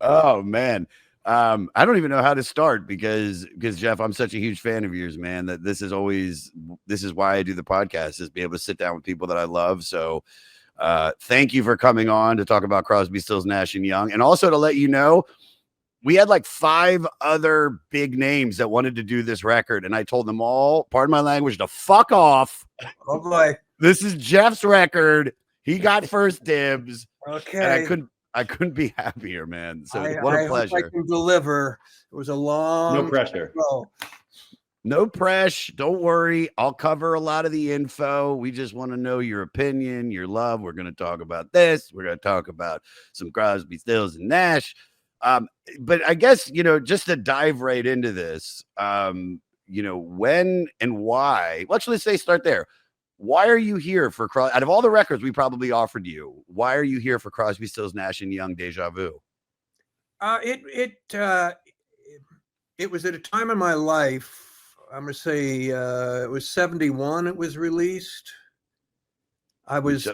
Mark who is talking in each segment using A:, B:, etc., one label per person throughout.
A: Oh man. I don't even know how to start because Jeff, I'm such a huge fan of yours, man, that this is why I do the podcast, is be able to sit down with people that I love. So thank you for coming on to talk about Crosby, Stills, Nash and Young. And also to let you know, we had like 5 other big names that wanted to do this record. And I told them all, pardon my language, to fuck off.
B: Oh boy.
A: This is Jeff's record. He got first dibs.
B: Okay.
A: And I couldn't be happier, man. So what a pleasure.
B: Hope I can deliver. It was a long
C: No pressure.
A: No pressure. Don't worry. I'll cover a lot of the info. We just want to know your opinion, your love. We're going to talk about this. We're going to talk about some Crosby, Stills, and Nash. But I guess, just to dive right into this, when and why. Well, actually, let's say start there. Why are you here for out of all the records we probably offered you? Why are you here for Crosby, Stills, Nash and Young, Deja Vu?
B: It was at a time in my life. I'm gonna say it was 71. It was released. I was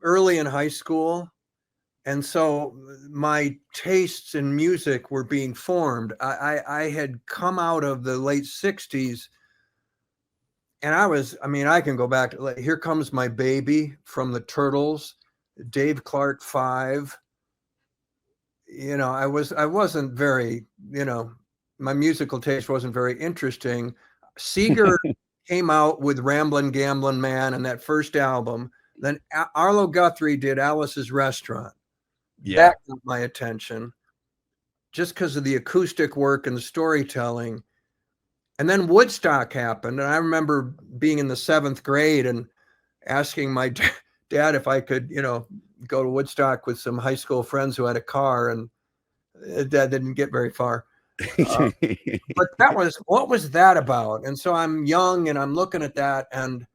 B: early in high school, and so my tastes in music were being formed. I had come out of the late 60s. And I can go back to, like, Here Comes My Baby from the Turtles, Dave Clark 5. I wasn't very, my musical taste wasn't very interesting. Seeger came out with Ramblin' Gamblin' Man and that first album. Then Arlo Guthrie did Alice's Restaurant.
A: Yeah.
B: That got my attention just because of the acoustic work and the storytelling. And then Woodstock happened. And I remember being in the 7th grade and asking my dad if I could, go to Woodstock with some high school friends who had a car, and Dad didn't get very far. But what was that about? And so I'm young and I'm looking at that. And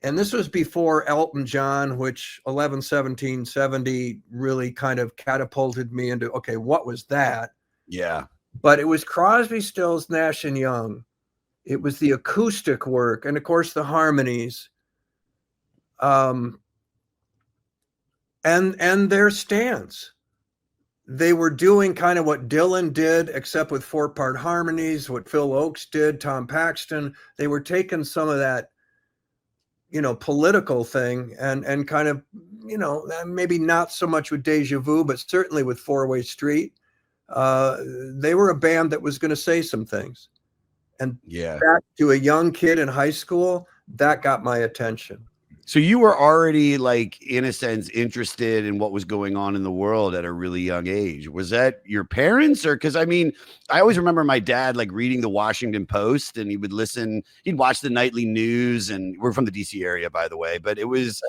B: this was before Elton John, which 11/17/70 really kind of catapulted me into, okay, what was that?
A: Yeah. But
B: it was Crosby, Stills, Nash and Young. It was the acoustic work and, of course, the harmonies, and their stance. They were doing kind of what Dylan did, except with 4-part harmonies, what Phil Oakes did, Tom Paxton. They were taking some of that, political thing and kind of, maybe not so much with Deja Vu, but certainly with 4-Way Street. They were a band that was going to say some things. And back to a young kid in high school, that got my attention.
A: So you were already, like, in a sense, interested in what was going on in the world at a really young age. Was that your parents? Or because, I always remember my dad, like, reading the Washington Post, and he'd watch the nightly news, and we're from the DC area, by the way. But it was,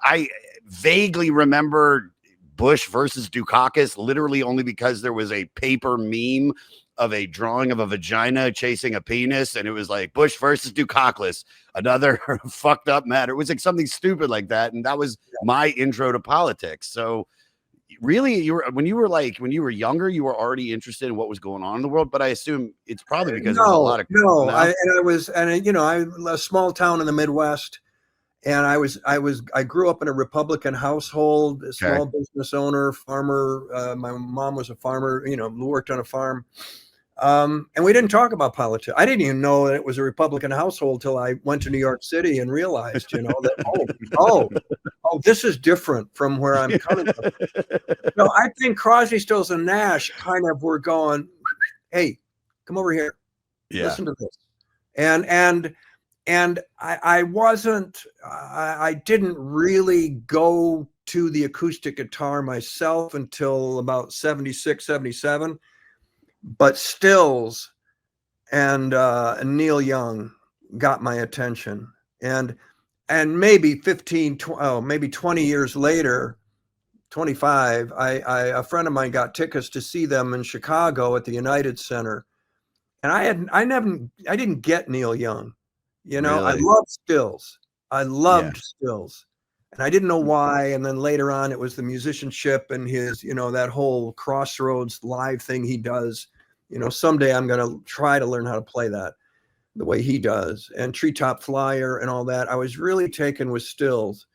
A: I vaguely remember Bush versus Dukakis, literally only because there was a paper meme of a drawing of a vagina chasing a penis, and it was like Bush versus Dukakis, another fucked up matter. It was like something stupid like that, and that was my intro to politics. So really, when you were younger, you were already interested in what was going on in the world. But I assume it's probably because there's a lot of
B: I'm a small town in the Midwest, and I grew up in a Republican household, a small business owner, farmer. My mom was a farmer, who worked on a farm. And we didn't talk about politics. I didn't even know that it was a Republican household till I went to New York City and realized, that, this is different from where I'm coming from. No, I think Crosby, Stills, and Nash kind of were going, hey, come over here. Yeah. Listen to this. And I didn't really go to the acoustic guitar myself until about 76, 77. But Stills and Neil Young got my attention, and maybe 20 years later, 25, a friend of mine got tickets to see them in Chicago at the United Center, and I didn't get Neil Young, really? I loved Stills, Stills. And I didn't know why. And then later on, it was the musicianship and his, that whole Crossroads live thing he does. Someday I'm going to try to learn how to play that the way he does. And Treetop Flyer and all that. I was really taken with Stills.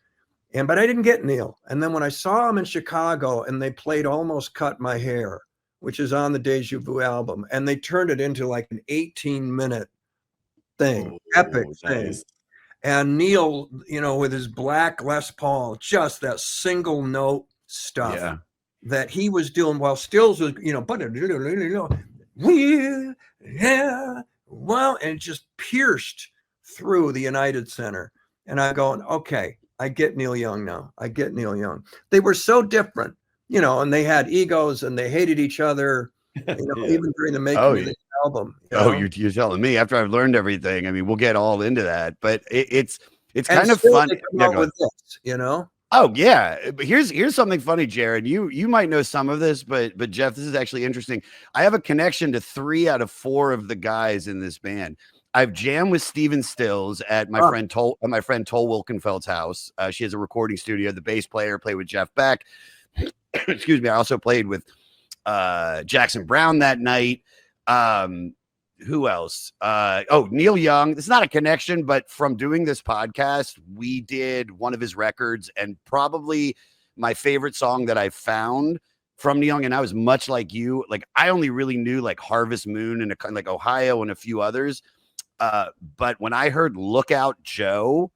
B: But I didn't get Neil. And then when I saw him in Chicago and they played Almost Cut My Hair, which is on the Deja Vu album, and they turned it into like an 18-minute thing, epic thing.
C: Nice.
B: And Neil, you know, with his black Les Paul, just that single note stuff that he was doing while Stills was, you know, well, and it just pierced through the United Center. And I'm going, okay, I get Neil Young now. I get Neil Young. They were so different, you know, and they had egos and they hated each other, you know, even during the making of the album. You know?
A: You're telling me after I've learned everything. I mean, we'll get all into that, but it's
B: and
A: kind of fun.
B: With this, you know.
A: Oh yeah, but here's something funny, Jared. You might know some of this, but Jeff, this is actually interesting. I have a connection to 3 out of 4 of the guys in this band. I've jammed with Steven Stills at my friend Toll Wilkenfeld's house. She has a recording studio. The bass player played with Jeff Beck. Excuse me. I also played with Jackson Brown that night. Who else? Neil Young. It's not a connection, but from doing this podcast, we did one of his records, and probably my favorite song that I found from Neil Young. And I was much like you. Like, I only really knew like Harvest Moon and like Ohio and a few others. But when I heard Lookout Joe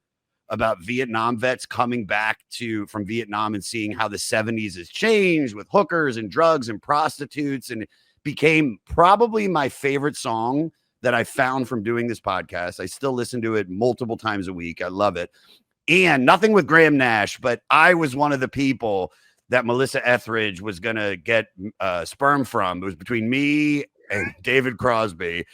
A: about Vietnam vets coming back from Vietnam and seeing how the 70s has changed with hookers and drugs and prostitutes, and became probably my favorite song that I found from doing this podcast. I still listen to it multiple times a week. I love it. And nothing with Graham Nash, but I was one of the people that Melissa Etheridge was going to get sperm from. It was between me and David Crosby.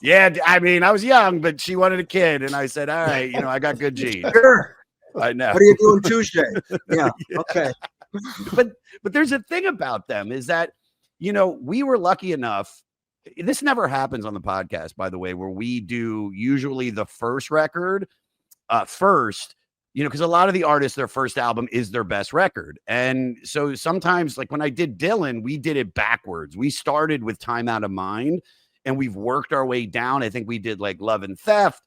A: Yeah, I mean, I was young, but she wanted a kid. And I said, all right, you know, I got good genes.
B: Sure.
A: I know.
B: What are you doing Tuesday? Yeah. Okay.
A: But there's a thing about them is that, you know, we were lucky enough. This never happens on the podcast, by the way, where we do usually the first record first, you know, because a lot of the artists, their first album is their best record. And so sometimes, like when I did Dylan, we did it backwards. We started with Time Out of Mind and we've worked our way down. I think we did like Love and Theft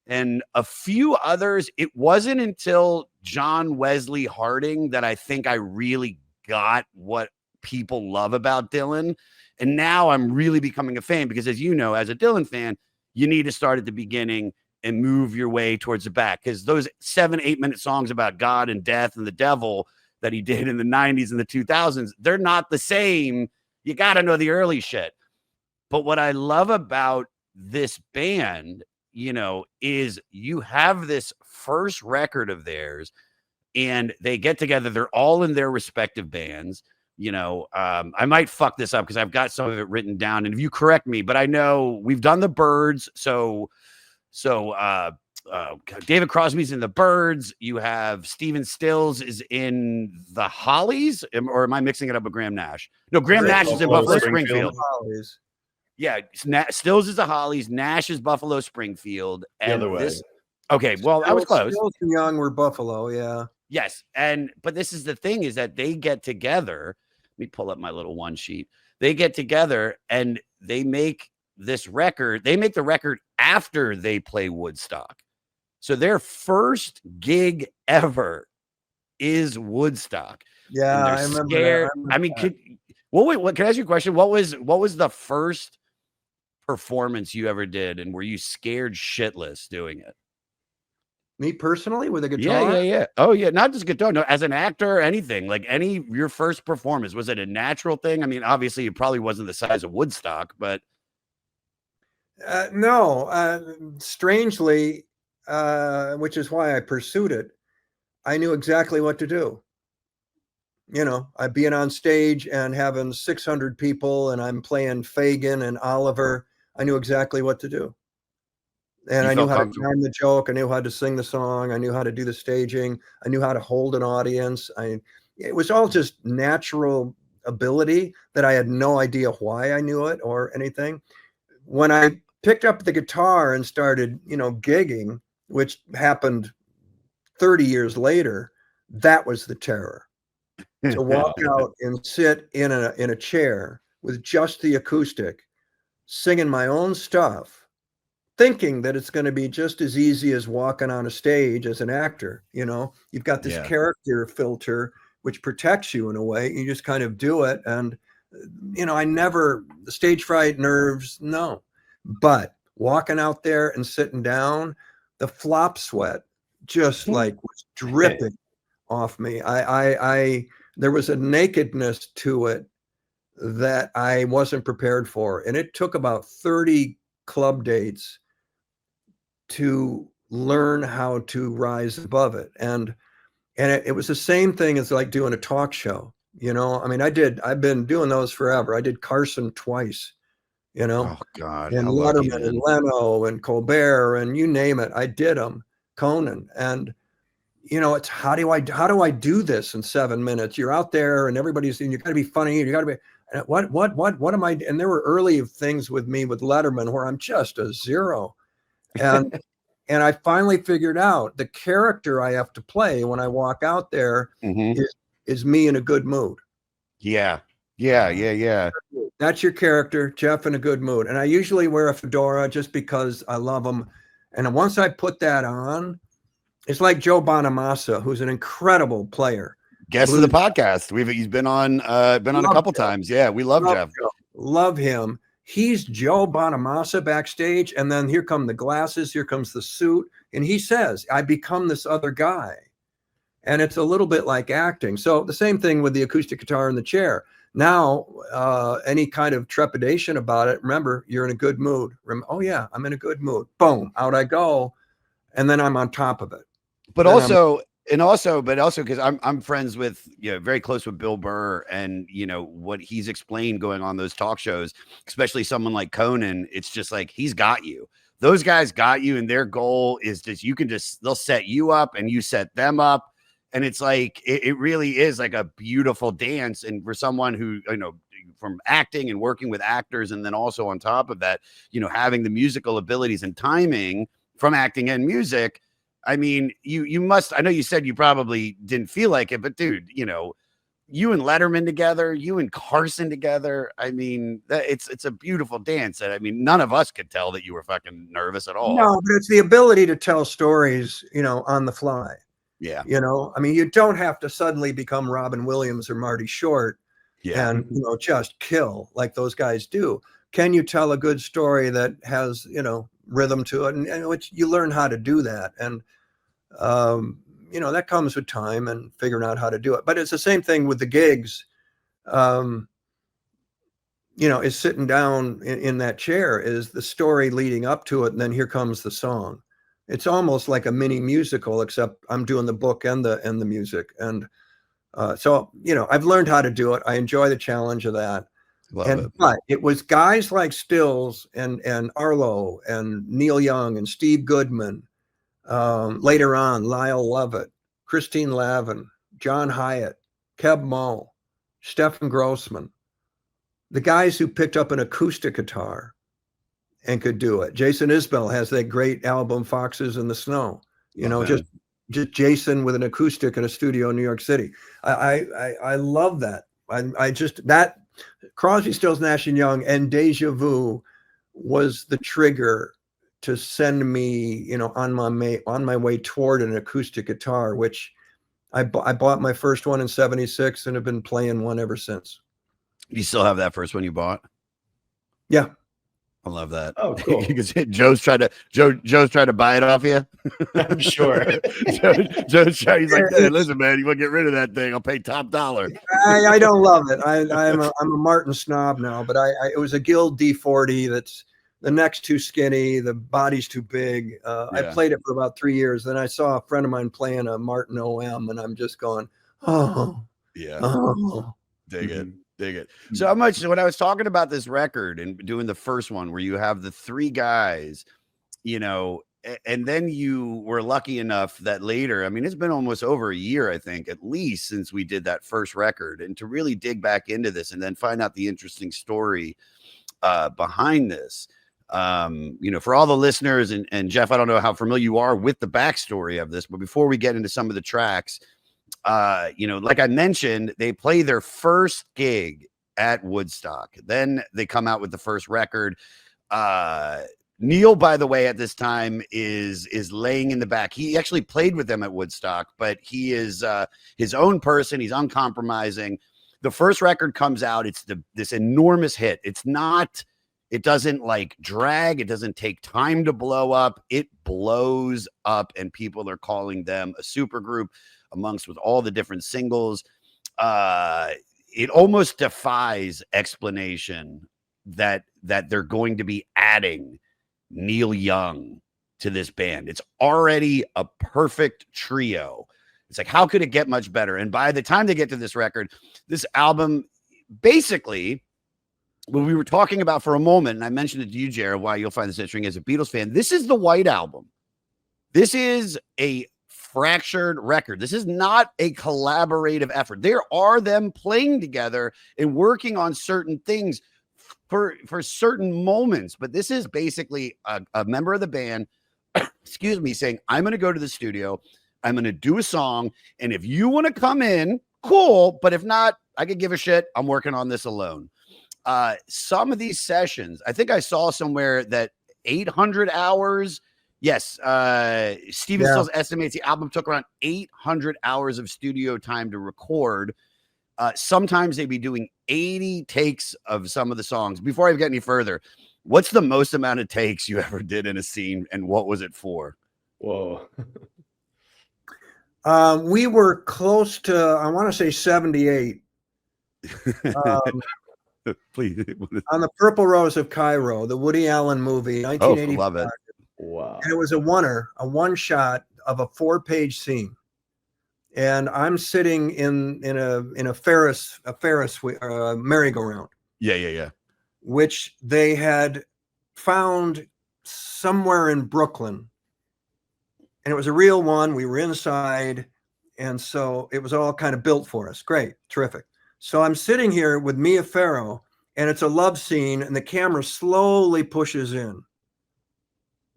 A: and a few others. It wasn't until John Wesley Harding that I think I really got what people love about Dylan. And now I'm really becoming a fan because, as you know, as a Dylan fan, you need to start at the beginning and move your way towards the back, because those 7-8 minute songs about God and death and the devil that he did in the 90s and the 2000s, they're not the same. You got to know the early shit. But what I love about this band, you know, is you have this first record of theirs and they get together. They're all in their respective bands. You know, I might fuck this up because I've got some of it written down, and if you correct me, but I know we've done the Birds. So David Crosby's in the Birds. You have Steven Stills is in the Hollies, or am I mixing it up with Graham Nash? No, Graham Nash is in Buffalo Springfield. Yeah, Stills is the Hollies. Nash is Buffalo Springfield. And
C: the other way.
A: Okay, well, I was close.
B: Stills and Young were Buffalo, yeah.
A: Yes, but this is the thing, is that they get together. Let me pull up my little one sheet. They get together and they make this record. They make the record after they play Woodstock. So their first gig ever is Woodstock.
B: Yeah, I remember that.
A: I mean, can I ask you a question? What was the first performance you ever did, and were you scared shitless doing it?
B: Me personally, with a guitar?
A: Yeah. Oh, yeah. Not just guitar. No, as an actor or anything, like your first performance, was it a natural thing? I mean, obviously it probably wasn't the size of Woodstock, but.
B: No, strangely, which is why I pursued it. I knew exactly what to do. You know, I'd being on stage and having 600 people and I'm playing Fagin and Oliver. I knew exactly what to do. And I knew how to time the joke. I knew how to sing the song. I knew how to do the staging. I knew how to hold an audience. It was all just natural ability that I had no idea why I knew it or anything. When I picked up the guitar and started, you know, gigging, which happened 30 years later, that was the terror. To walk out and sit in a chair with just the acoustic, singing my own stuff, thinking that it's going to be just as easy as walking on a stage as an actor. You've got this character filter which protects you in a way. You just kind of do it. And the stage fright, nerves, no. But walking out there and sitting down, the flop sweat just like was dripping off me. There was a nakedness to it that I wasn't prepared for. And it took about 30 club dates to learn how to rise above it. And it was the same thing as like doing a talk show. I mean, I've been doing those forever. I did Carson twice,
A: Oh God,
B: and
A: how lucky,
B: Letterman
A: man.
B: and Leno and Colbert and you name it. I did them, Conan. And, it's how do I do this in 7 minutes? You're out there and everybody's saying, you got to be funny. You got to be, what am I? And there were early things with me with Letterman where I'm just a zero. And and I finally figured out the character I have to play when I walk out there is me in a good mood.
A: Yeah.
B: That's your character, Jeff, in a good mood. And I usually wear a fedora just because I love them. And once I put that on, it's like Joe Bonamassa, who's an incredible player.
A: Guest of the podcast. He's been on a couple times. Yeah, we love Jeff.
B: Love him. He's Joe Bonamassa backstage, and then here come the glasses, here comes the suit, and he says, I become this other guy. And it's a little bit like acting. So the same thing with the acoustic guitar in the chair. Now, any kind of trepidation about it, remember, you're in a good mood. Oh yeah, I'm in a good mood. Boom, out I go. And then I'm on top of it.
A: But also because I'm friends with, very close with Bill Burr, and what he's explained going on those talk shows, especially someone like Conan, it's just like he's got you. Those guys got you, and their goal is they'll set you up and you set them up. And it's like it really is like a beautiful dance. And for someone who, from acting and working with actors, and then also on top of that, having the musical abilities and timing from acting and music. I mean, you must, I know you said you probably didn't feel like it, but dude, you and Letterman together, you and Carson together. I mean, it's a beautiful dance. And I mean, none of us could tell that you were fucking nervous at all.
B: No, but it's the ability to tell stories, on the fly.
A: Yeah.
B: I mean, you don't have to suddenly become Robin Williams or Marty Short and, just kill like those guys do. Can you tell a good story that has, rhythm to it? And which you learn how to do that. And, that comes with time and figuring out how to do it. But it's the same thing with the gigs. Is sitting down in that chair is the story leading up to it. And then here comes the song. It's almost like a mini musical, except I'm doing the book and the music. And so, I've learned how to do it. I enjoy the challenge of that. But it was guys like Stills and Arlo and Neil Young and Steve Goodman. Later on, Lyle Lovett, Christine Lavin, John Hyatt, Keb Mo, Stephen Grossman, the guys who picked up an acoustic guitar and could do it. Jason Isbell has that great album, Foxes in the Snow, just Jason with an acoustic in a studio in New York City. I love that. That Crosby, Stills, Nash and Young and Deja Vu was the trigger to send me, on my way toward an acoustic guitar, which I bought my first one in '76 and have been playing one ever since.
A: You still have that first one you bought?
B: Yeah.
A: I love that.
B: Oh, cool.
A: Joe's trying to buy it off you.
C: I'm sure.
A: Joe's trying. He's like, hey, listen, man, you want to get rid of that thing? I'll pay top dollar.
B: I don't love it. I'm a Martin snob now, but it was a Guild D40. That's the neck's too skinny, the body's too big. I played it for about 3 years. Then I saw a friend of mine playing a Martin OM, and I'm just going, oh,
A: yeah,
B: dig it.
A: Dig it. So how much, when I was talking about this record and doing the first one where you have the three guys, and then you were lucky enough that later, I mean, it's been almost over a year, I think, at least since we did that first record, and to really dig back into this and then find out the interesting story behind this. For all the listeners and Jeff, I don't know how familiar you are with the backstory of this, but before we get into some of the tracks, like I mentioned, they play their first gig at Woodstock. Then they come out with the first record. Now Neil, by the way, at this time is laying in the back. He actually played with them at Woodstock, but he is his own person. He's uncompromising. The first record comes out. It's this enormous hit. It doesn't like drag. It doesn't take time to blow up. It blows up, and people are calling them a supergroup amongst with all the different singles. It almost defies explanation that they're going to be adding Neil Young to this band. It's already a perfect trio. It's like, how could it get much better? And by the time they get to this record, this album, basically, what we were talking about for a moment, and I mentioned it to you, Jared, why you'll find this interesting as a Beatles fan. This is the White Album. This is a fractured record. This is not a collaborative effort. There are them playing together and working on certain things for certain moments, but this is basically a member of the band, excuse me, saying, I'm going to go to the studio, I'm going to do a song, and if you want to come in, cool, but if not, I could give a shit. I'm working on this alone. Some of these sessions, I think I saw somewhere that 800 hours. Yes. Steven Stills estimates the album took around 800 hours of studio time to record. Sometimes they'd be doing 80 takes of some of the songs. Before I get any further, what's the most amount of takes you ever did in a scene, and what was it for?
C: Whoa.
B: We were close to, I want to say 78.
A: Please.
B: On the Purple Rose of Cairo, the Woody Allen movie, 1985.
A: Love it.
C: Wow.
B: And it was a one shot of a 4-page scene. And I'm sitting in a Ferris merry-go-round.
A: Yeah.
B: Which they had found somewhere in Brooklyn. And it was a real one. We were inside. And so it was all kind of built for us. Great. Terrific. So I'm sitting here with Mia Farrow, and it's a love scene, and the camera slowly pushes in.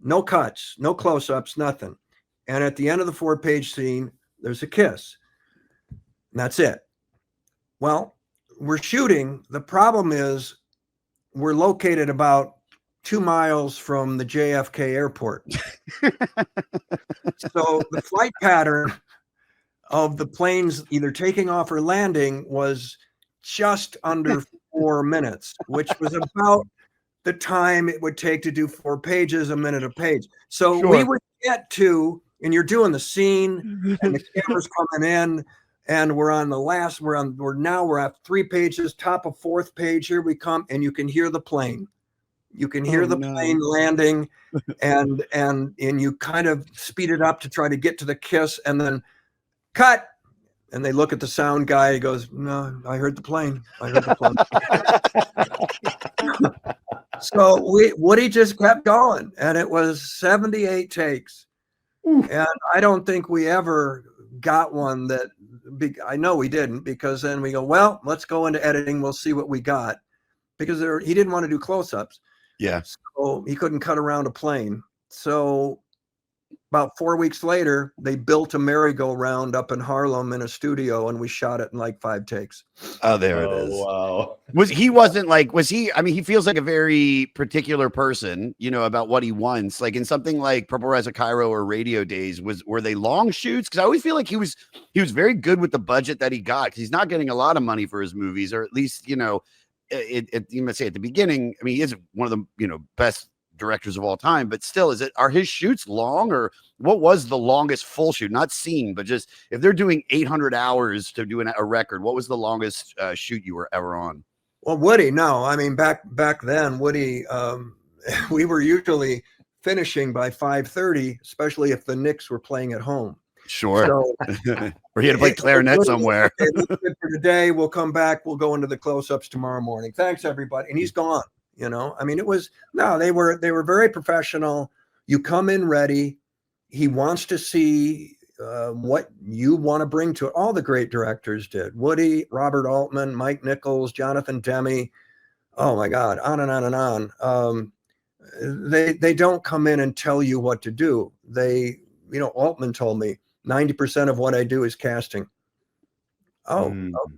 B: No cuts, no close-ups, nothing. And at the end of the 4-page scene, there's a kiss. And that's it. Well, we're shooting. The problem is we're located about 2 miles from the JFK airport. So the flight pattern of the planes either taking off or landing was just under 4 minutes, which was about the time it would take to do 4 pages, a minute a page. So we would get to, and you're doing the scene and the camera's coming in, and we're on the last, we're at 3 pages, top of 4th page. Here we come, and you can hear the plane. You can hear the plane landing, and you kind of speed it up to try to get to the kiss, and then cut. And they look at the sound guy. He goes, "No, I heard the plane. I heard the plane." So Woody just kept going, and it was 78 takes. And I don't think we ever got one that I know we didn't, because then we go, well, let's go into editing. We'll see what we got, because he didn't want to do close-ups.
A: Yeah.
B: So he couldn't cut around a plane. So about 4 weeks later, they built a merry-go-round up in Harlem in a studio, and we shot it in like 5 takes.
A: Oh, there it is.
C: Wow.
A: I mean, he feels like a very particular person, about what he wants. Like in something like Purple Rise of Cairo or Radio Days, were they long shoots? Because I always feel like he was very good with the budget that he got, because he's not getting a lot of money for his movies, or at least, you might say at the beginning, I mean, he is one of the, best directors of all time, but still, are his shoots long, or what was the longest full shoot? Not scene, but just if they're doing 800 hours to do a record, what was the longest shoot you were ever on?
B: Well, Woody, no, I mean, back then, Woody, we were usually finishing by 5:30, especially if the Knicks were playing at home.
A: Sure.
B: So,
A: or he had to play clarinet somewhere.
B: For today, we'll come back. We'll go into the close-ups tomorrow morning. Thanks, everybody. And he's gone. I mean, they were very professional. You come in ready. He wants to see what you want to bring to it. All the great directors did. Woody, Robert Altman, Mike Nichols, Jonathan Demme. Oh my God, on and on and on. They don't come in and tell you what to do. Altman told me 90% of what I do is casting. Oh,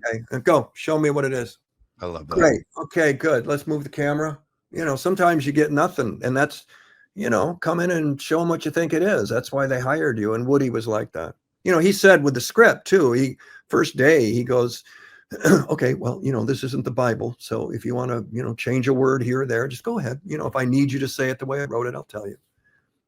B: okay. Go. Show me what it is.
A: I love that.
B: Great. Okay, good. Let's move the camera. Sometimes you get nothing, and that's come in and show them what you think it is. That's why they hired you. And Woody was like that. He said with the script too, first day, he goes, okay, well, this isn't the Bible. So if you want to, change a word here or there, just go ahead. If I need you to say it the way I wrote it, I'll tell you.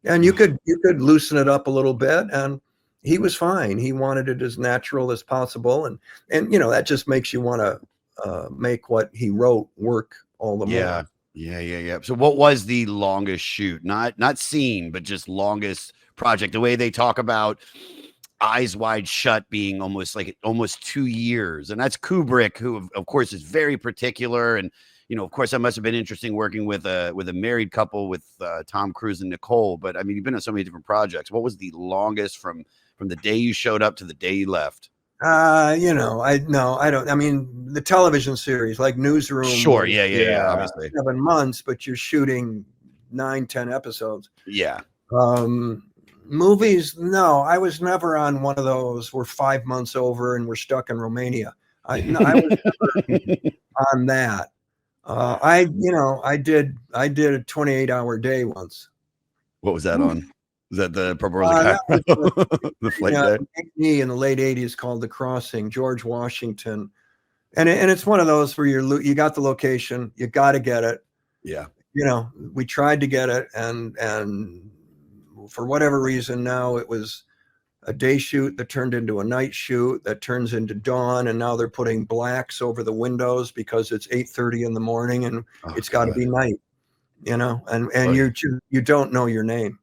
B: And you could loosen it up a little bit. And he was fine. He wanted it as natural as possible. And that just makes you want to make what he wrote work all the more.
A: Yeah. So what was the longest shoot? Not scene, but just longest project. The way they talk about Eyes Wide Shut being almost 2 years. And that's Kubrick, who of course is very particular. And, of course, that must have been interesting working with a married couple with Tom Cruise and Nicole. But I mean, you've been on so many different projects. What was the longest from the day you showed up to the day you left?
B: I don't. I mean, the television series like Newsroom.
A: Sure. Yeah. Obviously
B: 7 months, but you're shooting 9-10 episodes.
A: Yeah.
B: Movies. No, I was never on one of those. We're 5 months over and we're stuck in Romania. I was never on that. I did a 28-hour day once.
A: What was that on? Was that the Purple Rose the flight day?
B: In the late 80s called The Crossing, George Washington. And it's one of those where you got the location, you got to get it.
A: Yeah.
B: We tried to get it and for whatever reason now it was a day shoot that turned into a night shoot that turns into dawn, and now they're putting blacks over the windows because it's 8:30 in the morning and it's got to be night, and you don't know your name.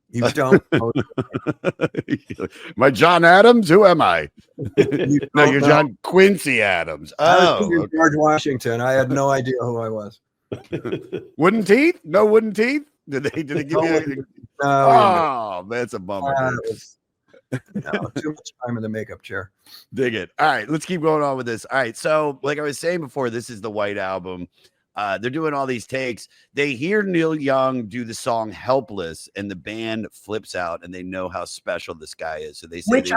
B: You don't know.
A: Am I John Adams? Who am I? No, you're John Quincy Adams. Oh,
B: okay. George Washington. I had no idea who I was.
A: Wooden teeth? No wooden teeth? Did they give you anything? No, that's a bummer.
B: Too much time in the makeup chair.
A: Dig it. All right, let's keep going on with this. All right, so like I was saying before, this is the White Album. They're doing all these takes. They hear Neil Young do the song Helpless, and the band flips out, and they know how special this guy is. So they say,
B: which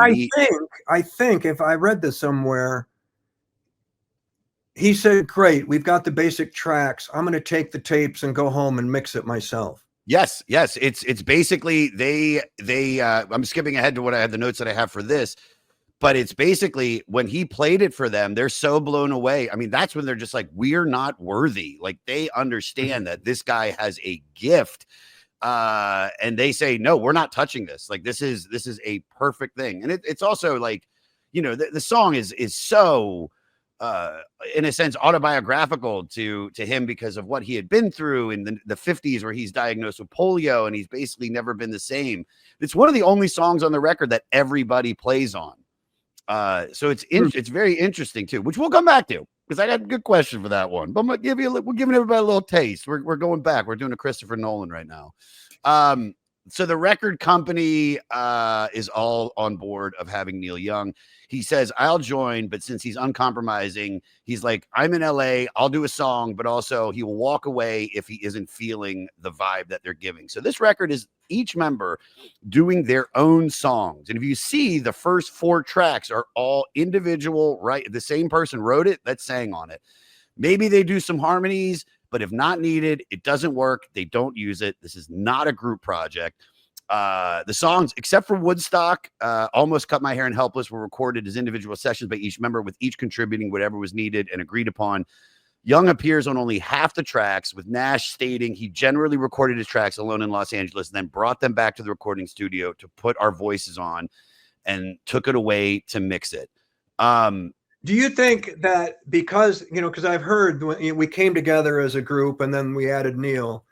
B: I think if I read this somewhere, he said, great, we've got the basic tracks. I'm going to take the tapes and go home and mix it myself.
A: Yes. It's basically they I'm skipping ahead to what I had the notes that I have for this, but it's basically when he played it for them, they're so blown away. I mean, that's when they're just like, we're not worthy. Like they understand that this guy has a gift. And they say, no, we're not touching this. Like this is a perfect thing. And it's also like, the song is so in a sense autobiographical to him because of what he had been through in the 50s where he's diagnosed with polio and he's basically never been the same. It's one of the only songs on the record that everybody plays on. So it's very interesting too, which we'll come back to because I got a good question for that one. But I'm gonna we're giving everybody a little taste. We're going back. We're doing a Christopher Nolan right now. So the record company is all on board of having Neil Young. He says, I'll join, but since he's uncompromising, he's like, I'm in LA, I'll do a song, but also he will walk away if he isn't feeling the vibe that they're giving. So this record is each member doing their own songs. And if you see, the first 4 tracks are all individual, right? The same person wrote it that sang on it. Maybe they do some harmonies, but if not needed, it doesn't work. They don't use it. This is not a group project. The songs, except for Woodstock, Almost Cut My Hair and Helpless, were recorded as individual sessions by each member, with each contributing whatever was needed and agreed upon. Young appears on only half the tracks, with Nash stating he generally recorded his tracks alone in Los Angeles and then brought them back to the recording studio to put our voices on and took it away to mix it.
B: Do you think that because I've heard we came together as a group and then we added Neil,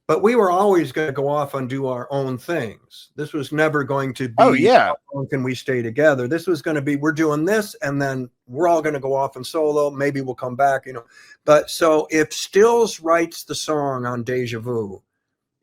B: but we were always going to go off and do our own things. This was never going to be, how long can we stay together? This was going to be, we're doing this and then we're all going to go off and solo. Maybe we'll come back, But so if Stills writes the song on Deja Vu,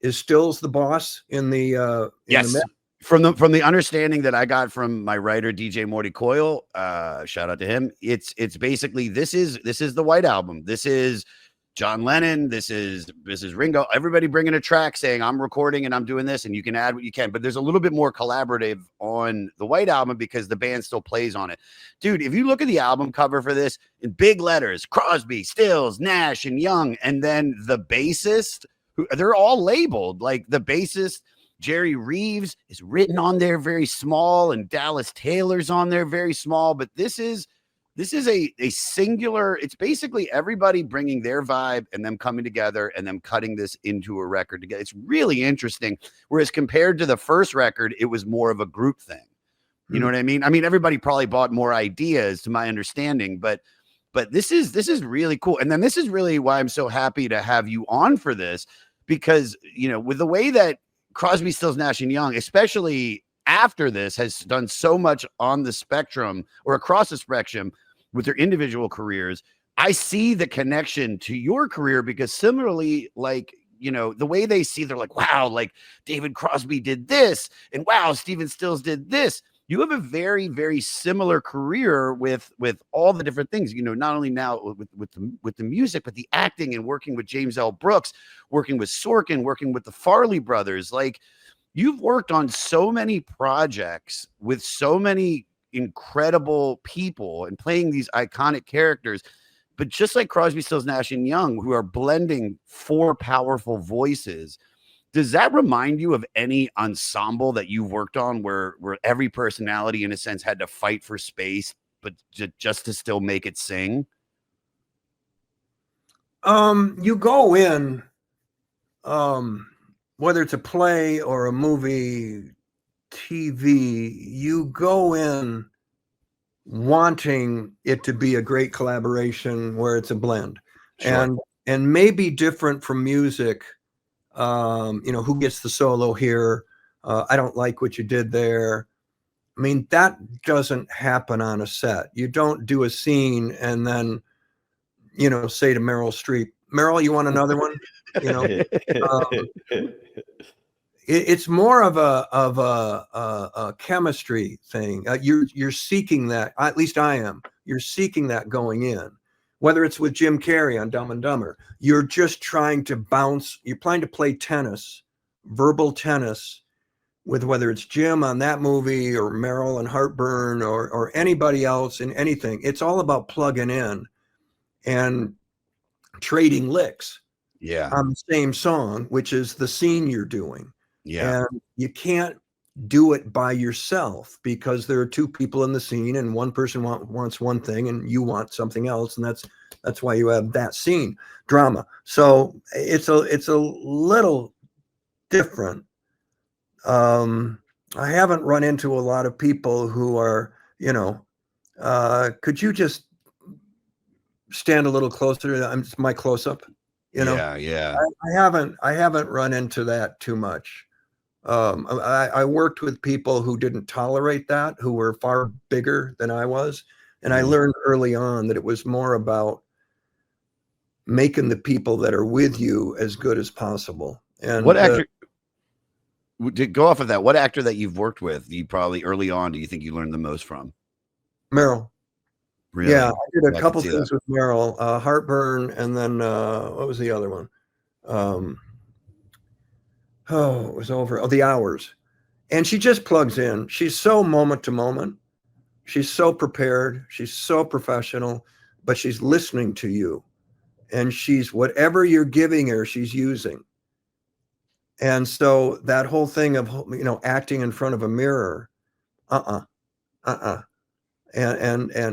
B: is Stills the boss in the
A: yes.
B: In the mix?
A: From the understanding that I got from my writer, DJ Morty Coyle, shout out to him. It's basically, this is the White Album. This is John Lennon, this is Ringo, everybody bringing a track saying I'm recording and I'm doing this, and you can add what you can, but there's a little bit more collaborative on the White Album because the band still plays on it. Dude, if you look at the album cover for this in big letters, Crosby, Stills, Nash, and Young, and then the bassist they're all labeled. Like the bassist Jerry Reeves is written on there very small, and Dallas Taylor's on there very small. But this is a singular. It's basically everybody bringing their vibe and them coming together and them cutting this into a record together. It's really interesting. Whereas compared to the first record, it was more of a group thing. You know what I mean? I mean, everybody probably bought more ideas, to my understanding, but this is really cool. And then this is really why I'm so happy to have you on for this, because, you know, with the way that Crosby, Stills, Nash and Young, especially after this, has done so much on the spectrum or across the spectrum with their individual careers, I see the connection to your career, because similarly, like, you know, the way they see, they're like, wow, like David Crosby did this, and wow, Stephen Stills did this. You have a very, very similar career with all the different things, you know, not only now with the music, but the acting and working with James L. Brooks, working with Sorkin, working with the Farley brothers. Like, you've worked on so many projects with so many incredible people and playing these iconic characters. But just like Crosby, Stills, Nash and Young, who are blending four powerful voices, does that remind you of any ensemble that you've worked on where every personality, in a sense, had to fight for space, but just to still make it sing?
B: You go in, whether it's a play or a movie, TV, you go in wanting it to be a great collaboration where it's a blend. Sure. And maybe different from music. You know, who gets the solo here? I don't like what you did there. I mean, that doesn't happen on a set. You don't do a scene and then, you know, say to Meryl Streep, Meryl, you want another one? You know, it's more of a chemistry thing. You're seeking that. At least I am. You're seeking that going in. Whether it's with Jim Carrey on Dumb and Dumber, you're just trying to bounce. You're trying to play tennis, verbal tennis, with whether it's Jim on that movie or Meryl and Heartburn or anybody else in anything. It's all about plugging in and trading licks on the same song, which is the scene you're doing. And you can't do it by yourself, because there are two people in the scene and one person wants one thing and you want something else, and that's why you have that scene drama. So it's a little different. I haven't run into a lot of people who are, you know, could you just stand a little closer? I'm my close-up, you know. I haven't run into that too much. I worked with people who didn't tolerate that, who were far bigger than I was. And I learned early on that it was more about making the people that are with you as good as possible. And
A: what actor, to go off of that, what actor that you've worked with, you probably early on, do you think you learned the most from?
B: Meryl.
A: Really?
B: Yeah, I did a couple things with Meryl, Heartburn, and then what was the other one? Oh, it was over. Oh, The Hours. And she just plugs in. She's so moment to moment. She's so prepared. She's so professional, but she's listening to you. And she's whatever you're giving her, she's using. And so that whole thing of, you know, acting in front of a mirror, and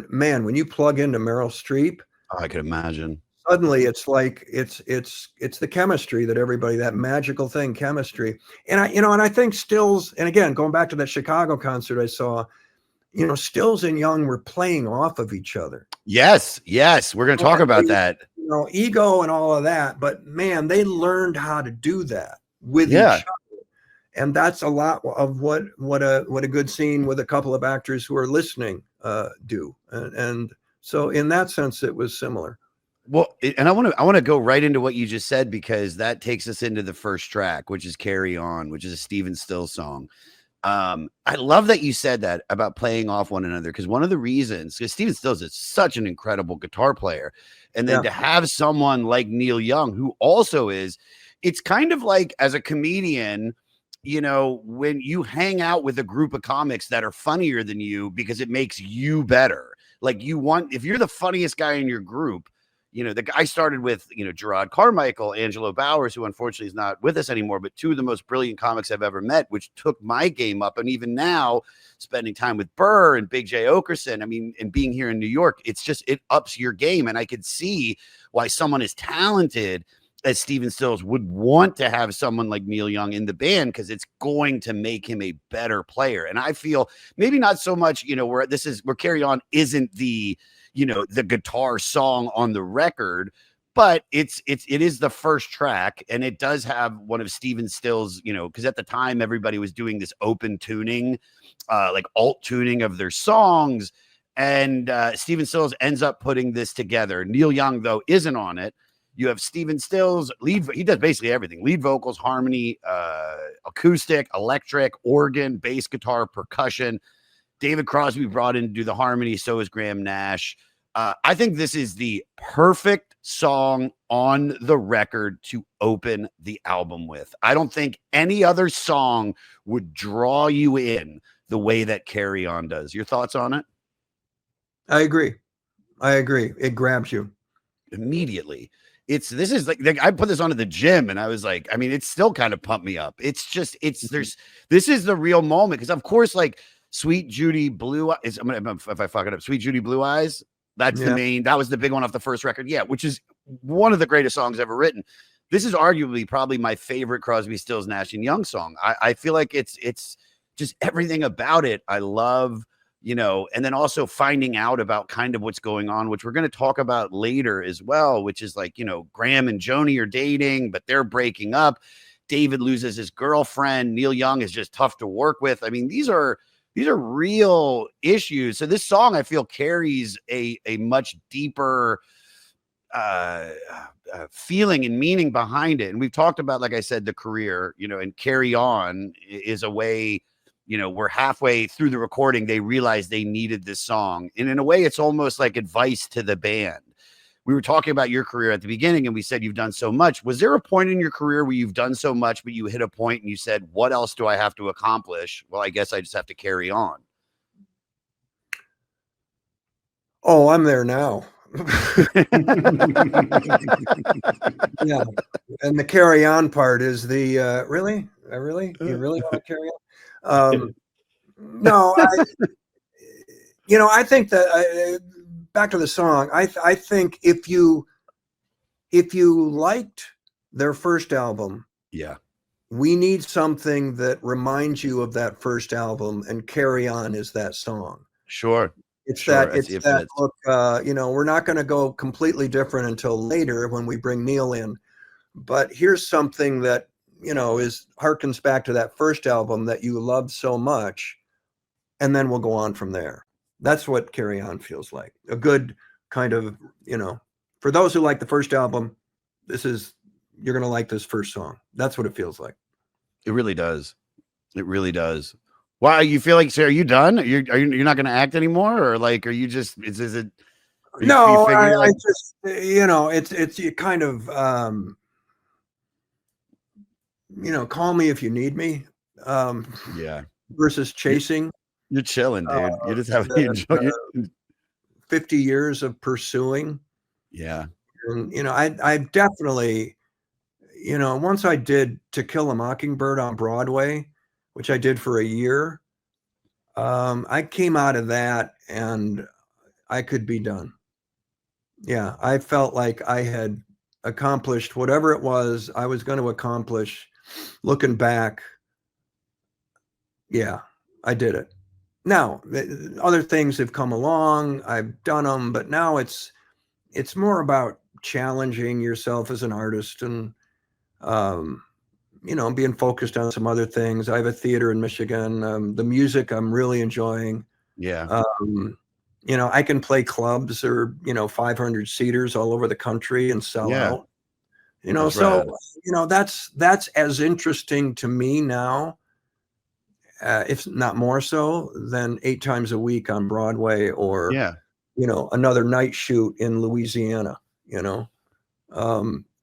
B: man, when you plug into Meryl Streep,
A: I could imagine.
B: Suddenly it's like it's the chemistry that everybody, that magical thing, chemistry. And I think Stills, and again, going back to that Chicago concert I saw, you know, Stills and Young were playing off of each other.
A: Yes, we're going to talk about that.
B: You know, ego and all of that, but man, they learned how to do that with each other. And that's a lot of what a good scene with a couple of actors who are listening do. And so in that sense, it was similar.
A: Well, and I want to go right into what you just said, because that takes us into the first track, which is Carry On, which is a Stephen Stills song. I love that you said that about playing off one another, because one of the reasons, because Stephen Stills is such an incredible guitar player, and then to have someone like Neil Young, who also is, it's kind of like as a comedian, you know, when you hang out with a group of comics that are funnier than you, because it makes you better. Like, you want, if you're the funniest guy in your group, you know, the guy started with, you know, Gerard Carmichael, Angelo Bowers, who unfortunately is not with us anymore, but two of the most brilliant comics I've ever met, which took my game up. And even now, spending time with Burr and Big J. Okerson, I mean, and being here in New York, it's just, it ups your game. And I could see why someone as talented as Stephen Stills would want to have someone like Neil Young in the band, because it's going to make him a better player. And I feel maybe not so much, you know, where Carry On isn't the, you know, the guitar song on the record, but it is the first track, and it does have one of Stephen Stills, you know, because at the time everybody was doing this open tuning, like alt tuning of their songs, and Stephen Stills ends up putting this together. Neil Young, though, isn't on it. You have Stephen Stills he does basically everything: lead vocals, harmony, acoustic, electric, organ, bass guitar, percussion. David Crosby brought in to do the harmony. So is Graham Nash. I think this is the perfect song on the record to open the album with. I don't think any other song would draw you in the way that Carry On does. Your thoughts on it?
B: I agree. It grabs you
A: immediately. This is like I put this on at the gym, and I was like, I mean, it's still kind of pumped me up. It's just, this is the real moment. Because of course, like Sweet Judy Blue Eyes, if I fuck it up, Sweet Judy Blue Eyes, that was the big one off the first record. Yeah. Which is one of the greatest songs ever written. This is arguably probably my favorite Crosby, Stills, Nash and Young song. I feel like it's just everything about it. I love, you know, and then also finding out about kind of what's going on, which we're going to talk about later as well, which is like, you know, Graham and Joni are dating, but they're breaking up. David loses his girlfriend. Neil Young is just tough to work with. I mean, these are real issues. So this song, I feel, carries a much deeper feeling and meaning behind it. And we've talked about, like I said, the career, you know, and Carry On is a way, you know, we're halfway through the recording, they realized they needed this song. And in a way, it's almost like advice to the band. We were talking about your career at the beginning, and we said you've done so much. Was there a point in your career where you've done so much, but you hit a point and you said, what else do I have to accomplish? Well, I guess I just have to carry on.
B: Oh, I'm there now. Yeah. And the carry on part is the, really? You really want to carry on? No, I think that back to the song. I think if you liked their first album,
A: yeah,
B: we need something that reminds you of that first album, and Carry On is that song.
A: Sure.
B: It's that look, you know, we're not going to go completely different until later when we bring Neil in, but here's something that, you know, harkens back to that first album that you loved so much, and then we'll go on from there. That's what Carry On feels like. A good kind of, you know, for those who like the first album, you're going to like this first song. That's what it feels like.
A: It really does. It really does. Wow, you feel like, so are you done? You're not going to act anymore, or like, are you just? Is it?
B: No, I just, you know, it's you kind of, you know, call me if you need me.
A: Yeah.
B: Versus chasing.
A: You're chilling, dude. You're just having
B: 50 years of pursuing.
A: Yeah.
B: And, you know, I definitely, you know, once I did To Kill a Mockingbird on Broadway, which I did for a year, I came out of that and I could be done. Yeah, I felt like I had accomplished whatever it was I was going to accomplish. Looking back, yeah, I did it. Now, other things have come along, I've done them, but now it's more about challenging yourself as an artist and, you know, being focused on some other things. I have a theater in Michigan. The music I'm really enjoying.
A: Yeah.
B: You know, I can play clubs or, you know, 500 seaters all over the country and sell out. You know, so, you know, that's as interesting to me now, if not more so, than 8 times a week on Broadway or, you know, another night shoot in Louisiana, you know.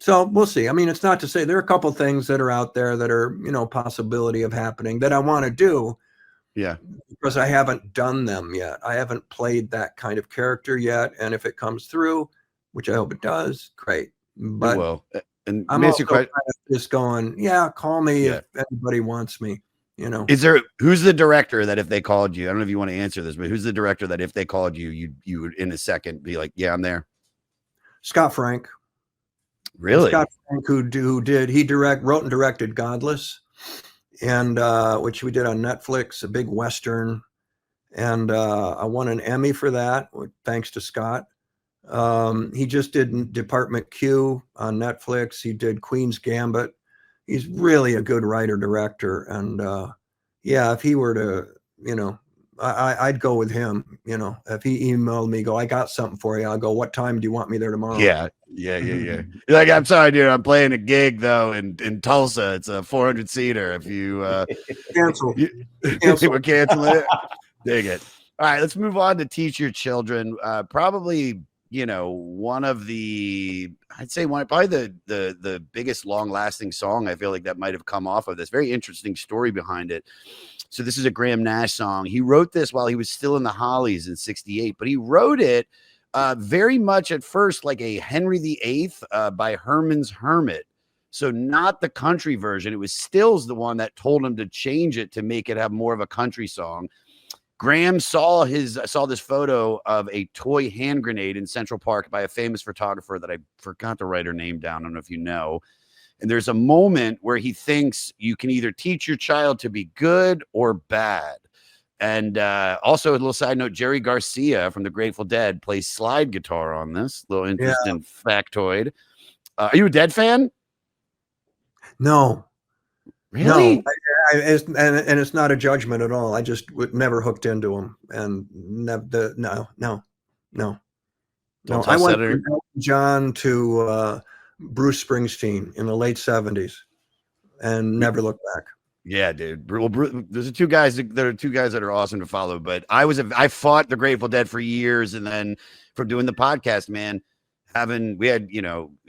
B: So we'll see. I mean, it's not to say there are a couple things that are out there that are, you know, possibility of happening that I want to do.
A: Yeah.
B: Because I haven't done them yet. I haven't played that kind of character yet. And if it comes through, which I hope it does, great.
A: It
B: But
A: will. And
B: I'm
A: miss
B: also
A: your
B: kind
A: question.
B: of just going, yeah, call me
A: Yeah.
B: if anybody wants me, you know.
A: Who's the director that if they called you, I don't know if you want to answer this, but who's the director that if they called you, you would in a second be like, yeah, I'm there.
B: Scott Frank.
A: Really?
B: Scott Frank, who wrote and directed Godless, and which we did on Netflix, a big Western. And I won an Emmy for that, thanks to Scott. He just did Department Q on Netflix. He did Queen's Gambit. He's really a good writer director. And yeah, if he were to, you know, I'd go with him. You know, if he emailed me, go, I got something for you. I'll go, what time do you want me there tomorrow?
A: Yeah. You're like, I'm sorry, dude. I'm playing a gig though in Tulsa. It's a 400 seater. If you
B: Cancel.
A: we're canceling it. Dig it. All right, let's move on to Teach Your Children. Probably, you know, probably the biggest long lasting song I feel like that might have come off of this. Very interesting story behind it. So this is a Graham Nash song. He wrote this while he was still in the Hollies in '68, but he wrote it very much at first like a Henry VIII by Herman's Hermit. So not the country version. It was Stills the one that told him to change it to make it have more of a country song. Graham saw this photo of a toy hand grenade in Central Park by a famous photographer that I forgot to write her name down. I don't know if you know. And there's a moment where he thinks you can either teach your child to be good or bad. And also a little side note, Jerry Garcia from the Grateful Dead plays slide guitar on this. Little interesting factoid. Are you a Dead fan?
B: No.
A: Really?
B: No, and it's not a judgment at all. I just never hooked into them, and no. I went from Elton John to Bruce Springsteen in the late '70s, and never looked back.
A: Yeah, dude. Well, there's two guys. There are two guys that are awesome to follow. But I fought the Grateful Dead for years, and then from doing the podcast, man, we had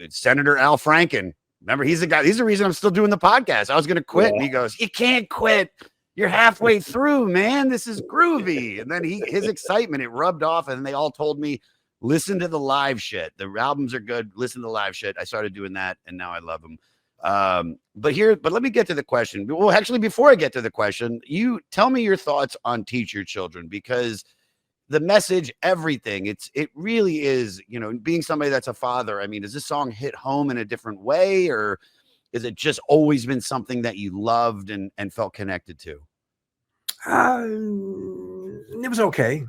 A: Senator Al Franken. Remember, he's the guy. He's the reason I'm still doing the podcast. I was going to quit, and he goes, "You can't quit. You're halfway through, man. This is groovy." And then his excitement, it rubbed off, and they all told me, "Listen to the live shit. The albums are good. Listen to the live shit." I started doing that, and now I love them. But let me get to the question. Well, actually, before I get to the question, you tell me your thoughts on Teach Your Children, because the message, everything, it really is, being somebody that's a father. I mean, does this song hit home in a different way, or is it just always been something that you loved and felt connected to?
B: It was okay.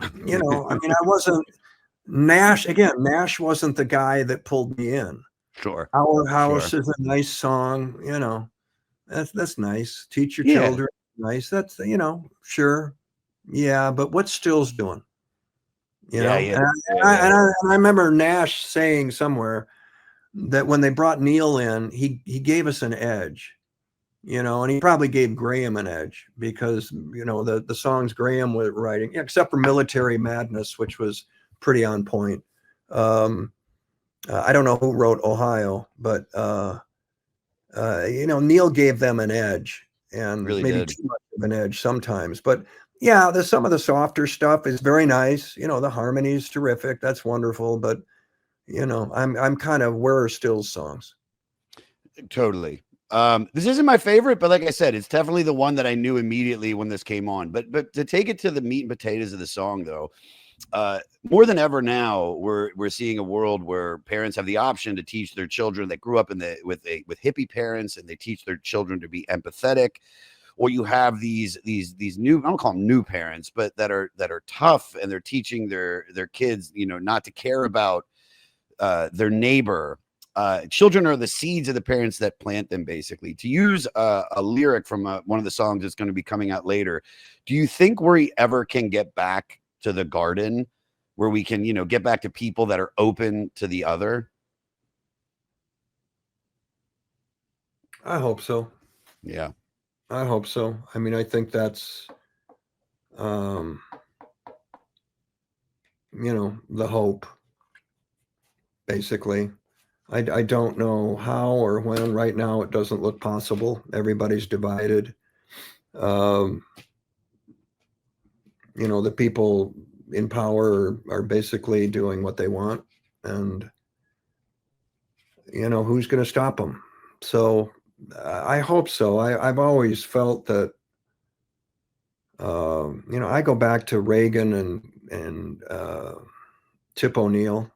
B: I mean, I wasn't Nash. Again, Nash wasn't the guy that pulled me in.
A: Sure.
B: Our House is a nice song, that's nice. Teach Your Children, nice. That's, sure. Yeah, but what's Stills doing? And I remember Nash saying somewhere that when they brought Neil in, he gave us an edge, and he probably gave Graham an edge because, the songs Graham was writing, except for Military Madness, which was pretty on point. I don't know who wrote Ohio, but Neil gave them an edge, and
A: really
B: maybe
A: did.
B: too much of an edge sometimes. But yeah, there's some of the softer stuff is very nice. The harmony is terrific. That's wonderful. But I'm kind of, where are Stills songs?
A: Totally. This isn't my favorite, but like I said, it's definitely the one that I knew immediately when this came on. But to take it to the meat and potatoes of the song, though, more than ever now, we're seeing a world where parents have the option to teach their children that grew up with hippie parents, and they teach their children to be empathetic. Or you have these new, I don't call them new parents, but that are tough, and they're teaching their kids, not to care about their neighbor. Children are the seeds of the parents that plant them, basically. To use a lyric from one of the songs that's going to be coming out later, do you think we ever can get back to the garden where we can, get back to people that are open to the other?
B: I hope so.
A: Yeah.
B: I hope so. I mean, I think that's, the hope, basically. I don't know how or when. Right now, it doesn't look possible. Everybody's divided. The people in power are basically doing what they want. and who's going to stop them? So I hope so. I've always felt that, I go back to Reagan and Tip O'Neill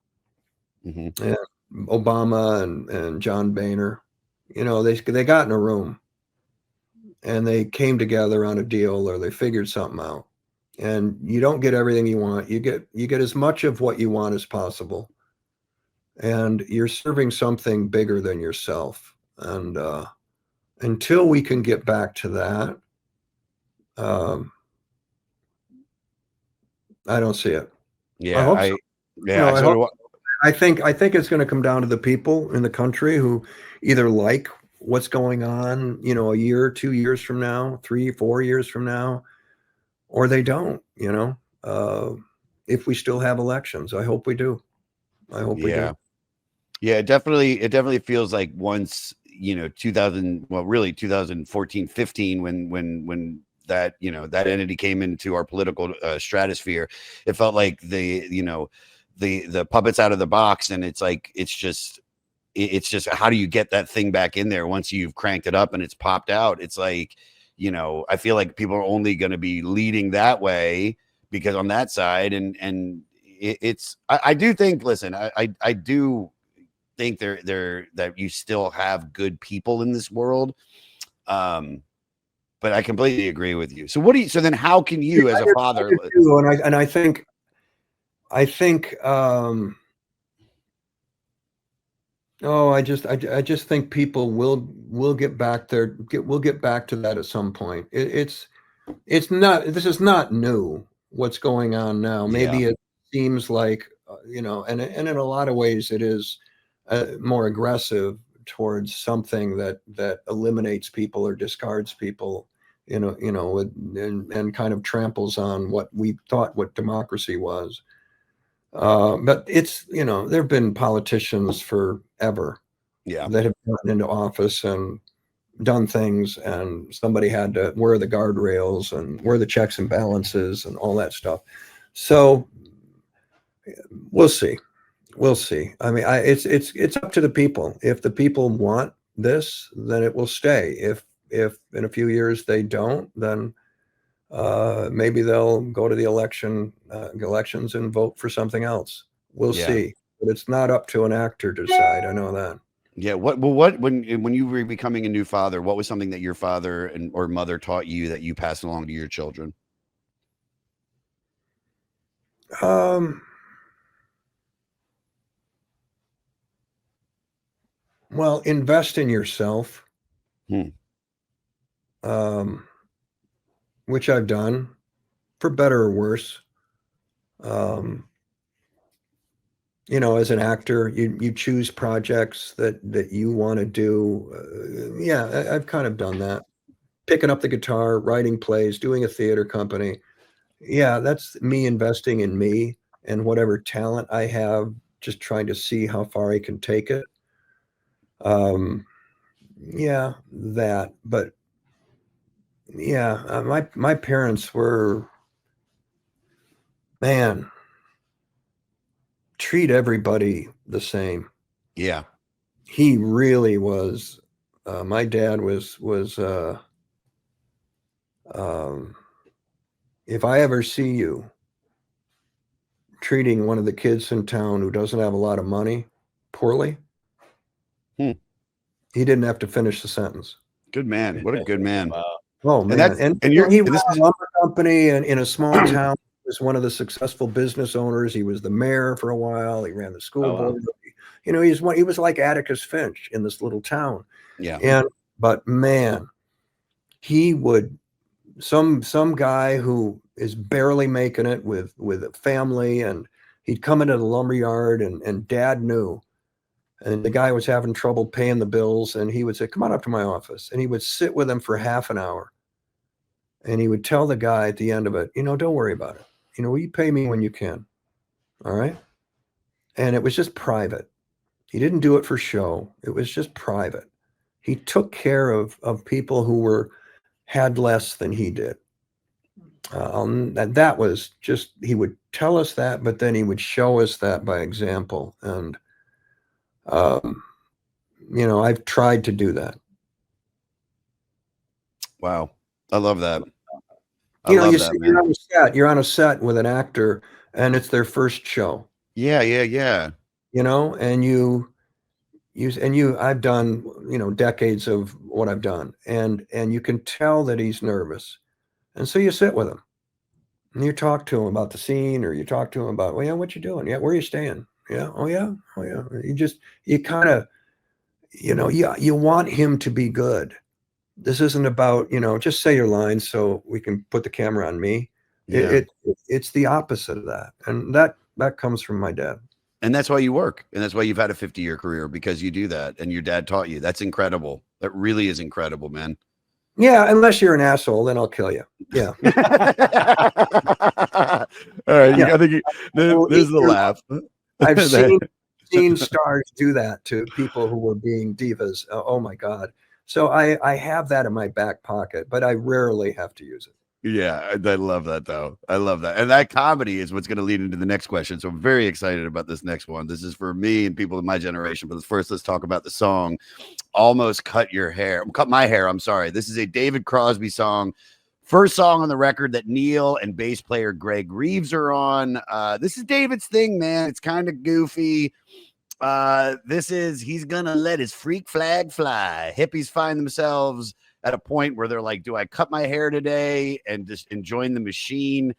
A: Mm-hmm.
B: and Obama and John Boehner. They got in a room and they came together on a deal, or they figured something out. And you don't get everything you want. You get as much of what you want as possible, and you're serving something bigger than yourself. And until we can get back to that, um, I don't see it. I
A: Yeah,
B: hope so.
A: yeah,
B: I
A: so
B: hope.
A: do I.
B: I think it's going to come down to the people in the country who either like what's going on, a year, 2 years from now, 3, 4 years from now, or they don't. If we still have elections, I hope we do. I hope we
A: Yeah.
B: do.
A: Yeah, it definitely feels like once, 2000, well, really 2014, 15, when that, that entity came into our political stratosphere, it felt like the puppets out of the box, and it's like it's just how do you get that thing back in there once you've cranked it up and it's popped out? It's like, I feel like people are only going to be leading that way because on that side, and I do think, listen, I do think there that you still have good people in this world. Um, but I completely agree with you. So then how can you as a
B: I
A: father?
B: do too, and I think oh, I just think people will get back there. We'll get back to that at some point. It's not. This is not new. What's going on now?
A: Yeah,
B: Maybe it seems like and in a lot of ways it is more aggressive towards something that eliminates people or discards people. And kind of tramples on what we thought what democracy was. But there have been politicians forever
A: yeah,
B: that have gotten into office and done things, and somebody had to wear the guardrails and wear the checks and balances and all that stuff. So we'll see. We'll see. I mean, it's up to the people. If the people want this, then it will stay. If in a few years they don't, then maybe they'll go to the elections and vote for something else. We'll
A: yeah.
B: see. But it's not up to an actor to decide. I know that.
A: Yeah. What when you were becoming a new father, what was something that your father and or mother taught you that you passed along to your children?
B: Um, well, invest in yourself,
A: Hmm.
B: um, which I've done for better or worse. Um, as an actor, you choose projects that you want to do. Yeah, I've kind of done that. Picking up the guitar, writing plays, doing a theater company. Yeah, that's me investing in me and whatever talent I have, just trying to see how far I can take it. Um, yeah, that. But yeah, my parents were, man, treat everybody the same.
A: Yeah.
B: He really was. My dad was. Um, if I ever see you treating one of the kids in town who doesn't have a lot of money poorly,
A: Hmm.
B: he didn't have to finish the sentence.
A: Good man. What a good man.
C: Wow.
B: Oh
A: And
B: man,
A: that's
B: and
A: and you're
B: he ran
A: and this
B: a
A: is
B: lumber company in a small town. He was one of the successful business owners. He was the mayor for a while. He ran the school
C: Oh, wow.
B: board. He was like Atticus Finch in this little town.
A: yeah.
B: And but man, he would some guy who is barely making it with a family, and he'd come into the lumber yard, and dad knew, and the guy was having trouble paying the bills, and he would say, come on up to my office, and he would sit with him for half an hour, and he would tell the guy at the end of it, don't worry about it, will you pay me when you can? All right. And it was just private. He didn't do it for show. It was just private. He took care of people who had less than he did. That was just, he would tell us that, but then he would show us that by example. And, I've tried to do that.
A: Wow. I love that. I
B: You
A: love
B: see,
A: that, man.
B: you're on a set with an actor and it's their first show,
A: Yeah, yeah, yeah.
B: and I've done, decades of what I've done, and you can tell that he's nervous. And so you sit with him and you talk to him about the scene, or you talk to him about, well, yeah, what you doing? Yeah, where you staying? Yeah, oh yeah, oh yeah. You kind of, you want him to be good. This isn't about, just say your lines so we can put the camera on me.
A: Yeah.
B: It's the opposite of that, and that comes from my dad.
A: And that's why you work. And that's why you've had a 50-year career, because you do that. And your dad taught you. That's incredible. That really is incredible, man.
B: Yeah, unless you're an asshole, then I'll kill you. Yeah.
A: All right.
B: Yeah.
A: I think there's the laugh.
B: I've seen stars do that to people who were being divas. Oh my God. So I have that in my back pocket, but I rarely have to use it.
A: Yeah, I love that, though. I love that. And that comedy is what's going to lead into the next question. So I'm very excited about this next one. This is for me and people in my generation. But first, let's talk about the song Almost Cut Your Hair. Cut My Hair. I'm sorry. This is a David Crosby song. First song on the record that Neil and bass player Greg Reeves are on. This is David's thing, man. It's kind of goofy. He's going to let his freak flag fly. Hippies find themselves at a point where they're like, do I cut my hair today and just join the machine?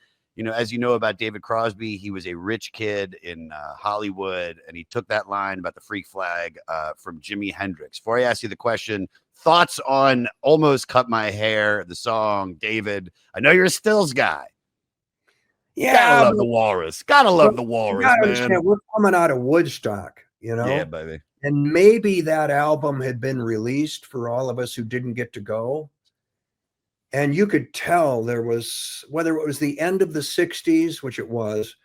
A: As you know about David Crosby, he was a rich kid in Hollywood, and he took that line about the freak flag from Jimi Hendrix. Before I ask you the question, thoughts on Almost Cut My Hair, the song, David? I know you're a Stills guy.
B: Yeah,
A: gotta love the Walrus. Gotta love the Walrus, man.
B: We're coming out of Woodstock,
A: Yeah, baby.
B: And maybe that album had been released for all of us who didn't get to go. And you could tell there was, whether it was the end of the 60s, which it was,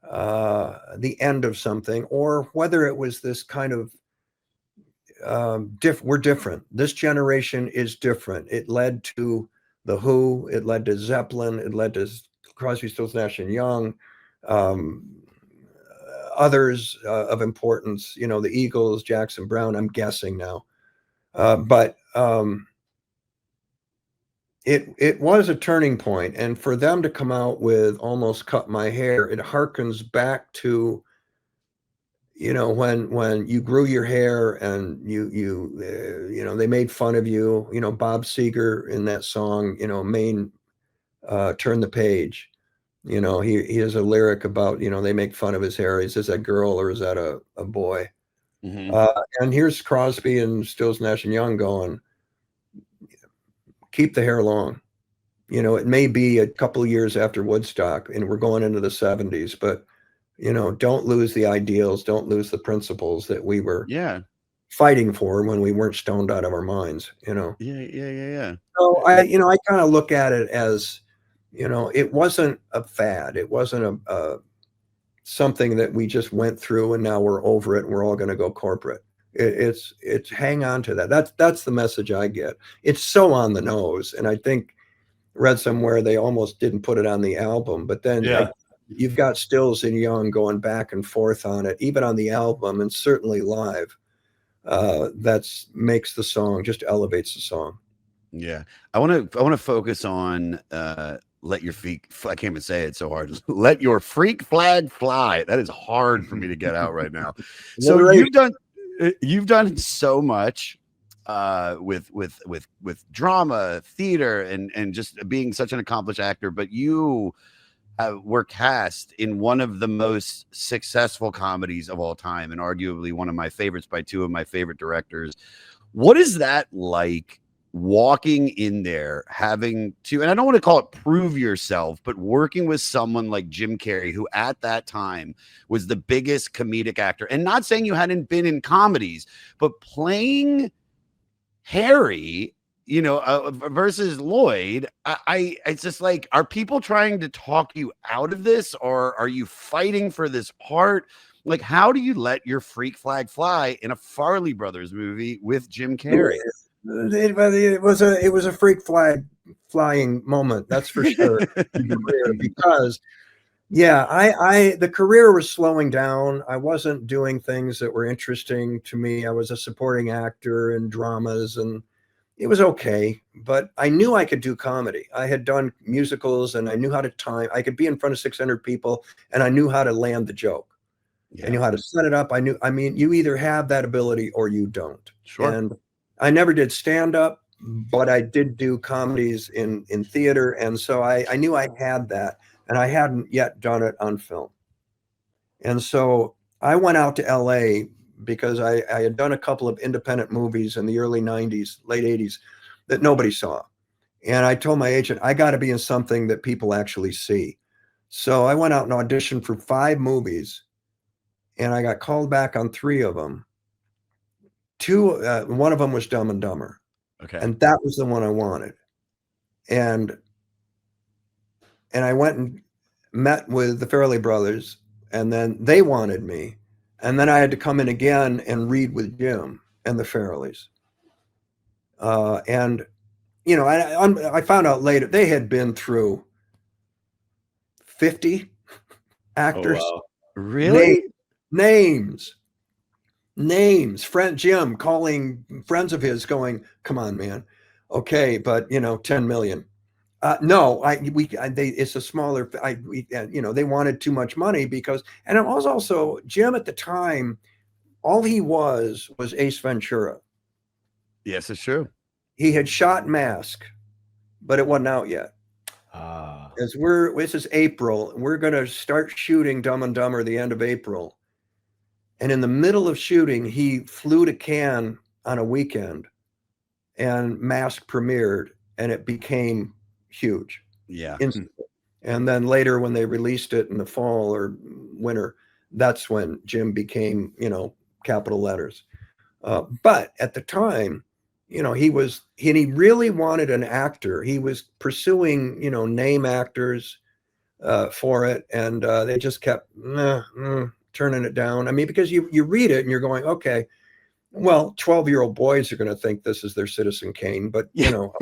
B: the end of something, or whether it was this kind of, we're different. This generation is different. It led to The Who, it led to Zeppelin, it led to Crosby, Stills, Nash and Young, others of importance, the Eagles, Jackson Browne, I'm guessing now. But it was a turning point. And for them to come out with Almost Cut My Hair, it harkens back to, when you grew your hair and they made fun of you, Bob Seger in that song, Maine, Turn the Page. He has a lyric about, they make fun of his hair. He says, that girl or is that a boy?
A: Mm-hmm.
B: And here's Crosby and Stills, Nash and Young going, keep the hair long. It may be a couple of years after Woodstock and we're going into the 70s, but, don't lose the ideals, don't lose the principles that we were fighting for when we weren't stoned out of our minds,
A: Yeah.
B: So I kind of look at it as, it wasn't a fad. It wasn't a something that we just went through and now we're over it and we're all going to go corporate. It's hang on to that. That's the message I get. It's so on the nose, and I think read somewhere they almost didn't put it on the album, but then you've got Stills and Young going back and forth on it, even on the album and certainly live. That's makes the song, just elevates the song.
A: Yeah, I want to focus on let your feet, I can't even say it so hard. Let your freak flag fly. That is hard for me to get out right now. So you've done so much with drama, theater, and just being such an accomplished actor, but you were cast in one of the most successful comedies of all time, and arguably one of my favorites by two of my favorite directors. What is that like, walking in there, having to, and I don't want to call it prove yourself, but working with someone like Jim Carrey, who at that time was the biggest comedic actor, and not saying you hadn't been in comedies, but playing Harry, versus Lloyd, it's just like, are people trying to talk you out of this, or are you fighting for this part? Like, how do you let your freak flag fly in a Farley Brothers movie with Jim Carrey?
B: It was a freak flag flying moment, that's for sure. Because the career was slowing down. I wasn't doing things that were interesting to me. I was a supporting actor in dramas, and it was okay, but I knew I could do comedy. I had done musicals, and I knew how to time. I could be in front of 600 people, and I knew how to land the joke. I knew how to set it up. I mean, you either have that ability or you don't.
A: Sure.
B: And I never did stand up, but I did do comedies in theater. And so I knew I had that, and I hadn't yet done it on film. And so I went out to LA because I had done a couple of independent movies in the early 90s, late 80s that nobody saw. And I told my agent, I got to be in something that people actually see. So I went out and auditioned for 5 movies, and I got called back on 3 of them. One of them was Dumb and Dumber.
A: Okay.
B: And that was the one I wanted. And I went and met with the Farrelly brothers, and then they wanted me. And then I had to come in again and read with Jim and the Farrellys. And, you know, I found out later they had been through 50 actors.
A: Oh, wow. Really?
B: Names. Friend Jim calling friends of his going, come on, man. Okay, but, you know, 10 million. No, it's a smaller, you know, they wanted too much money because, and it was also Jim at the time, all he was Ace Ventura.
A: Yes, it's true.
B: He had shot Mask, but it wasn't out yet. This is April, we're going to start shooting Dumb and Dumber the end of April. And in the middle of shooting, he flew to Cannes on a weekend, and Mask premiered, and it became huge.
A: Yeah.
B: Instantly. And then later when they released it in the fall or winter, that's when Jim became, you know, capital letters. But at the time, you know, he really wanted an actor. He was pursuing, you know, name actors for it. And they just kept turning it down. I mean, because you read it and you're going, okay, well, 12-year-old boys are going to think this is their Citizen Kane, but, you know,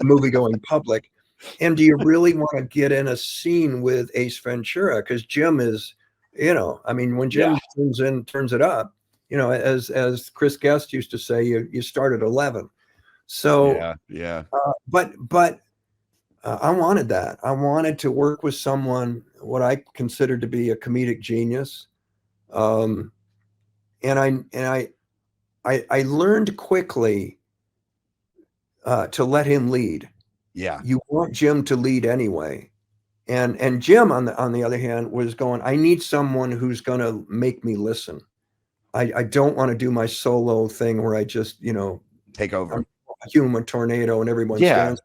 B: movie going public. And do you really want to get in a scene with Ace Ventura? Because Jim is, you know, I mean, when Jim turns it up, you know, as Chris Guest used to say, you start at 11. So, but I wanted that. I wanted to work with someone, what I considered to be a comedic genius. And I learned quickly to let him lead.
A: Yeah.
B: You want Jim to lead anyway. And Jim, on the other hand, was going, I need someone who's going to make me listen. I don't want to do my solo thing where I just, you know,
A: take over.
B: A human tornado and everyone stands.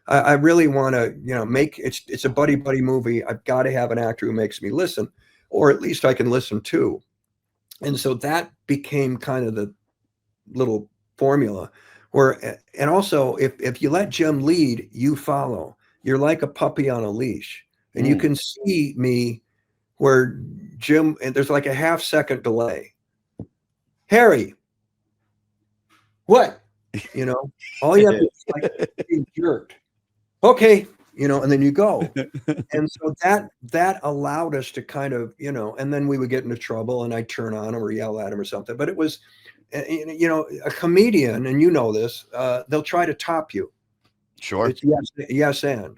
B: I really want to, you know, it's a buddy movie. I've got to have an actor who makes me listen, or at least I can listen to. And so that became kind of the little formula where, and also if you let Jim lead, you follow. You're like a puppy on a leash. And you can see me where Jim, and there's like a half-second delay. Harry, what? You know, all you have to do is like being jerked. Okay, you know, and then you go. And so that allowed us to kind of, you know, and then we would get into trouble and I'd turn on him or yell at him or something. But it was, you know, a comedian, and you know this, they'll try to top you.
A: Sure.
B: It's yes, and.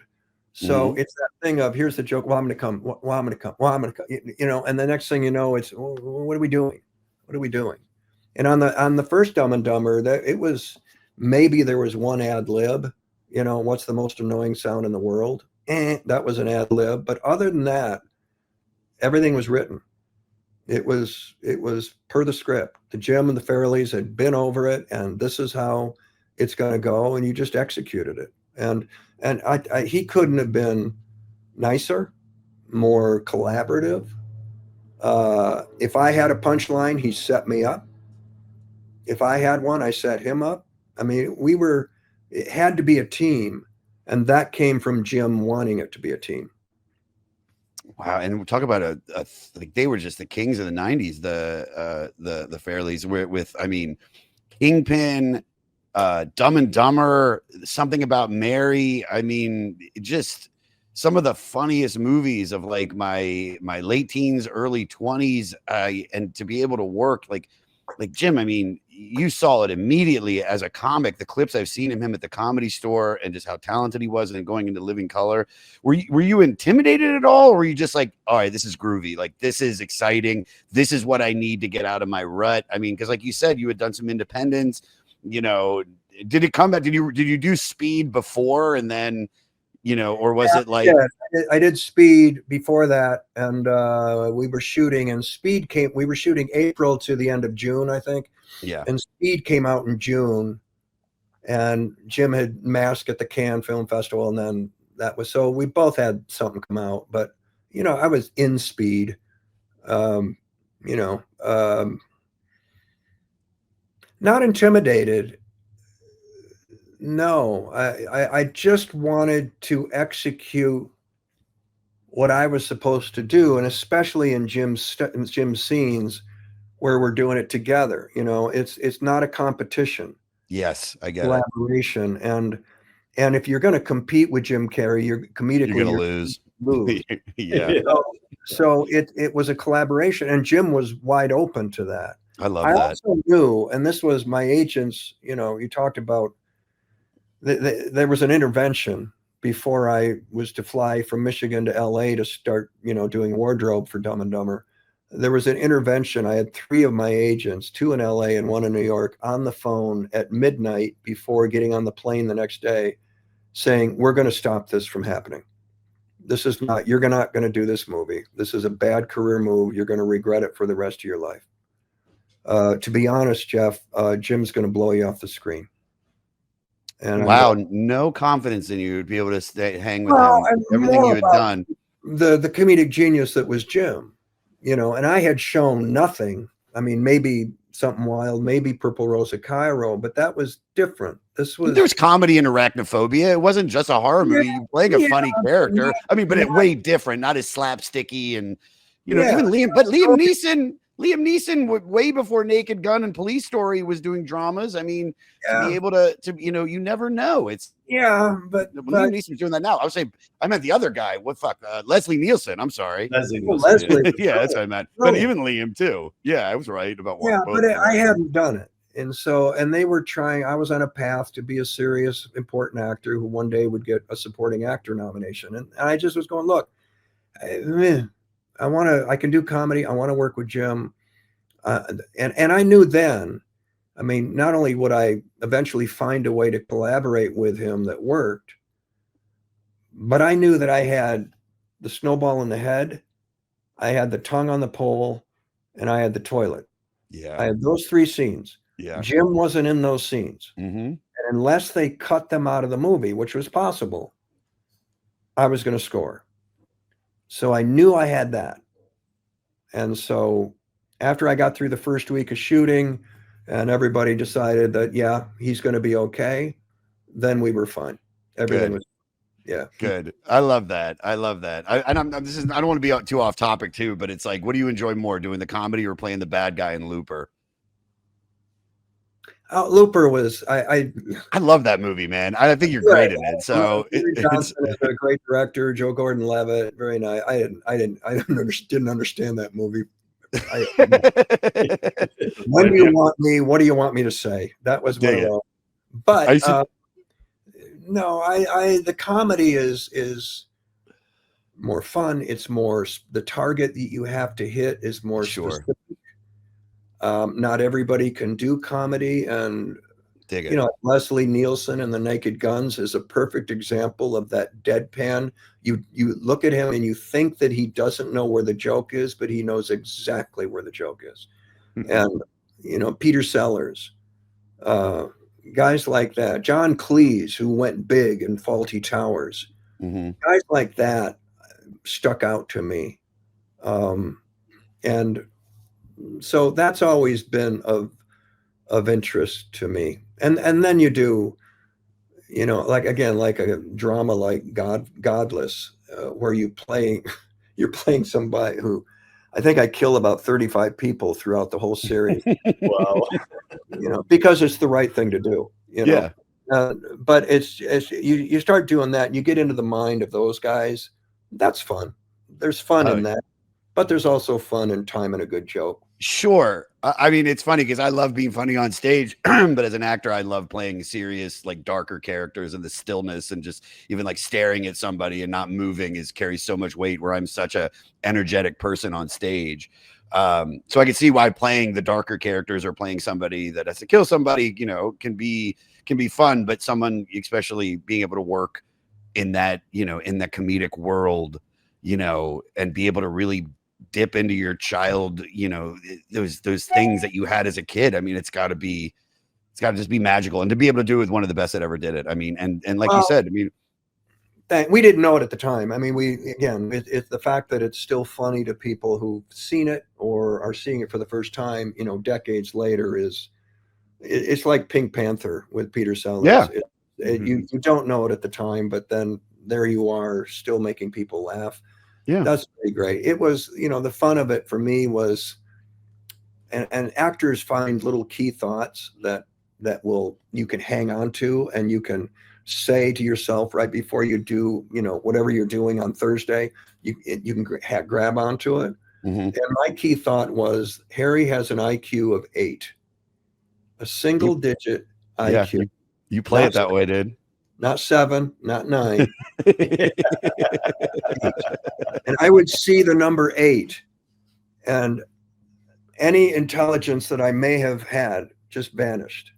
B: So it's that thing of, here's the joke. Well, I'm going to come. Well, I'm going to come. Well, I'm going to come. You know, and the next thing you know, it's, well, what are we doing? What are we doing? And on the first Dumb and Dumber, it was, maybe there was one ad lib. You know, what's the most annoying sound in the world? That was an ad lib. But other than that, everything was written. It was per the script. The Jim and the Farrellys had been over it, and this is how it's going to go, and you just executed it. And he couldn't have been nicer, more collaborative. If I had a punchline, he set me up. If I had one, I set him up. I mean, it had to be a team, and that came from Jim wanting it to be a team.
A: Wow. And we'll talk about like they were just the kings of the 90s, the Farrellys with, I mean, Kingpin, Dumb and Dumber, Something About Mary. I mean, just some of the funniest movies of like my late teens, early 20s. And to be able to work like Jim, I mean, you saw it immediately as a comic. The clips I've seen of him at the Comedy Store and just how talented he was and going into Living Color. Were you intimidated at all? Or were you just like, all right, this is groovy. Like, this is exciting. This is what I need to get out of my rut. I mean, because like you said, you had done some independence, you know, did it come back? Did you do Speed before and then, you know, or was it like?
B: Yeah, I did Speed before that, and we were shooting, and Speed came. We were shooting April to the end of June, I think.
A: Yeah.
B: And Speed came out in June, and Jim had Mask at the Cannes Film Festival, and then that was so we both had something come out. But you know, I was in Speed, you know, not intimidated. No, I just wanted to execute what I was supposed to do, and especially in Jim's scenes where we're doing it together. You know, it's not a competition.
A: Yes, I get it.
B: Collaboration, and if you're going to compete with Jim Carrey, you're
A: You're gonna lose. Yeah.
B: So it was a collaboration, and Jim was wide open to that.
A: I love
B: I
A: that.
B: also knew, and this was my agents. You know, you talked about. There was an intervention before I was to fly from Michigan to LA to start, you know, doing wardrobe for Dumb and Dumber. There was an intervention. I had 3 of my agents, 2 in LA and 1 in New York, on the phone at midnight before getting on the plane the next day saying, we're going to stop this from happening. This is not, you're not going to do this movie. This is a bad career move. You're going to regret it for the rest of your life. To be honest, Jeff, Jim's going to blow you off the screen. And
A: wow, no confidence in you to be able to hang with him. Everything you had done.
B: The comedic genius that was Jim, you know, and I had shown nothing. I mean, maybe Something Wild, maybe Purple Rose of Cairo, but that was different. There
A: was comedy in Arachnophobia. It wasn't just a horror movie. You playing a funny character. I mean, but it way different, not as slapsticky and you know, even Liam Neeson, way before Naked Gun and Police Story, was doing dramas. I mean, to be able to, you know, you never know. It's
B: but
A: Liam Neeson's doing that now. I was saying, I meant the other guy. What fuck? Leslie Nielsen. I'm sorry.
C: Leslie.
A: Yeah, that's what I meant. But even Liam too. Yeah, I was right about one.
B: Yeah, but I hadn't done it, and they were trying. I was on a path to be a serious, important actor who one day would get a supporting actor nomination, and I just was going, look. I can do comedy. I want to work with Jim. And I knew then, I mean, not only would I eventually find a way to collaborate with him that worked, but I knew that I had the snowball in the head, I had the tongue on the pole, and I had the toilet.
A: Yeah.
B: I had those 3 scenes.
A: Yeah.
B: Jim wasn't in those scenes.
A: Mm-hmm.
B: And unless they cut them out of the movie, which was possible, I was going to score. So I knew I had that. And so after I got through the first week of shooting and everybody decided that, yeah, he's going to be okay, then we were fine. Everything was, yeah.
A: Good. I love that. I don't want to be too off topic too, but it's like, what do you enjoy more, doing the comedy or playing the bad guy in Looper?
B: Looper was I
A: love that movie, man. I think you're great in it. So
B: Johnson is a great director. Joe Gordon-Levitt, very nice. I didn't understand that movie. When do you want me? What do you want me to say? That was one of those. But no, the comedy is more fun. It's more, the target that you have to hit is more specific. Not everybody can do comedy, and you know, Leslie Nielsen and the Naked Guns is a perfect example of that deadpan. You look at him and you think that he doesn't know where the joke is, but he knows exactly where the joke is. And you know, Peter Sellers, guys like that, John Cleese, who went big in Fawlty Towers, guys like that stuck out to me, and so that's always been of interest to me. And then you do, you know, like a drama like Godless, where you're playing somebody who, I think I kill about 35 people throughout the whole series. Wow. You know, because it's the right thing to do. you know.
A: Yeah.
B: But it's you start doing that, and you get into the mind of those guys. That's fun. There's fun in that, but there's also fun in timing a good joke.
A: Sure. I mean, it's funny because I love being funny on stage, but as an actor, I love playing serious, like darker characters, and the stillness and just even like staring at somebody and not moving is carries so much weight, where I'm such a energetic person on stage. So I can see why playing the darker characters or playing somebody that has to kill somebody, can be fun, but someone, especially being able to work in that, in that comedic world, and be able to really dip into your child, those things that you had as a kid. I mean, it's got to just be magical, and to be able to do it with one of the best that ever did it. I mean, and like you said, I mean,
B: we didn't know it at the time. I mean, it's the fact that it's still funny to people who've seen it or are seeing it for the first time, decades later, it's like Pink Panther with Peter Sellers.
A: Yeah.
B: You don't know it at the time, but then there you are, still making people laugh.
A: Yeah.
B: That's pretty great. It was, the fun of it for me was, and actors find little key thoughts that you can hang on to, and you can say to yourself right before you do, whatever you're doing on Thursday, you can grab onto it. And my key thought was, Harry has an IQ of 8, a single digit IQ.
A: Yeah, you play it that way, dude.
B: Not 7, not 9. And I would see the number 8, and any intelligence that I may have had just vanished.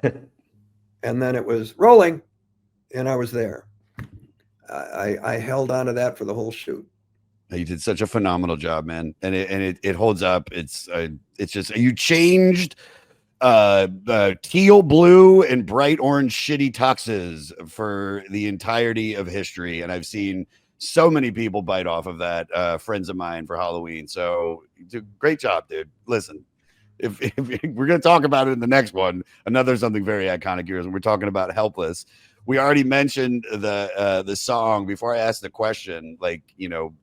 B: And then it was rolling, and I was there. I held on to that for the whole shoot.
A: You did such a phenomenal job, man, and it holds up. It's just, you changed teal blue and bright orange shitty tuxes for the entirety of history, and I've seen so many people bite off of that, friends of mine, for Halloween. So great job, dude. Listen, if we're going to talk about it in the next one, another something very iconic yours, and we're talking about Helpless. We already mentioned the song before I asked the question. Like,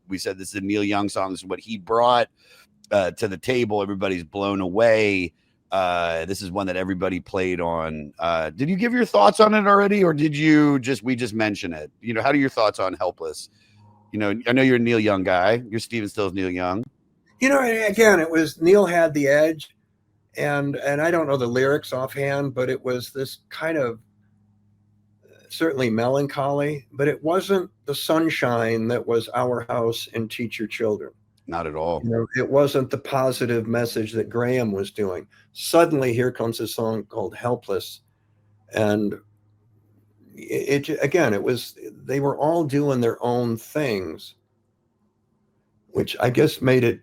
A: we said this is a Neil Young song. This is what he brought to the table. Everybody's blown away. This is one that everybody played on. Did you give your thoughts on it already, or did we just mention it? How are your thoughts on Helpless? I know you're a Neil Young guy. You're Steven Still's Neil Young.
B: Again, it was Neil had the edge, and I don't know the lyrics offhand, but it was this kind of certainly melancholy, but it wasn't the sunshine that was Our House and Teach Your Children.
A: Not at all.
B: It wasn't the positive message that Graham was doing. Suddenly, here comes a song called Helpless. And they were all doing their own things, which I guess made it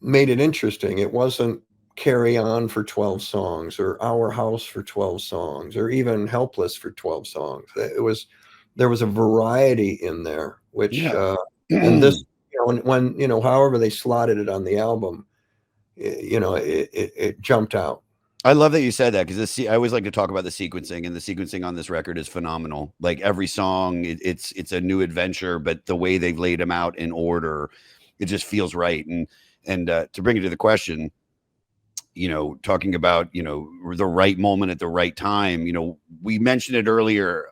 B: interesting. It wasn't Carry On for 12 songs, or Our House for 12 songs, or even Helpless for 12 songs. There was a variety in there, which, and this, when however they slotted it on the album, it jumped out.
A: I love that you said that, because I always like to talk about the sequencing, and the sequencing on this record is phenomenal. Like, every song, it's a new adventure, but the way they've laid them out in order, it just feels right. And to bring it to the question, talking about, the right moment at the right time, we mentioned it earlier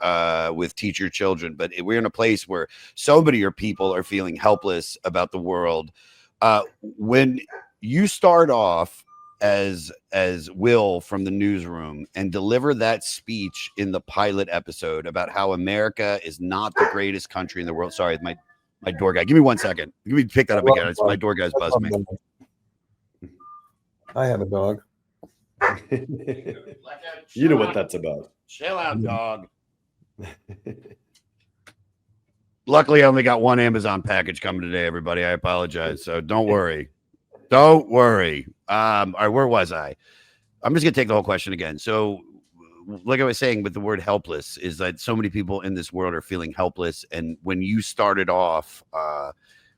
A: with Teach Your Children, but we're in a place where so many people are feeling helpless about the world. When you start off as Will from the Newsroom and deliver that speech in the pilot episode about how America is not the greatest country in the world. Sorry, my door guy. Give me 1 second. Give me pick that up again. It's my door guy's buzzing me.
B: I have a dog.
C: You know what that's about.
A: Chill out, dog. Luckily, I only got one Amazon package coming today, everybody. I apologize. So don't worry. Don't worry. All right, where was I? I'm just going to take the whole question again. So, like I was saying, with the word helpless, is that so many people in this world are feeling helpless. And when you started off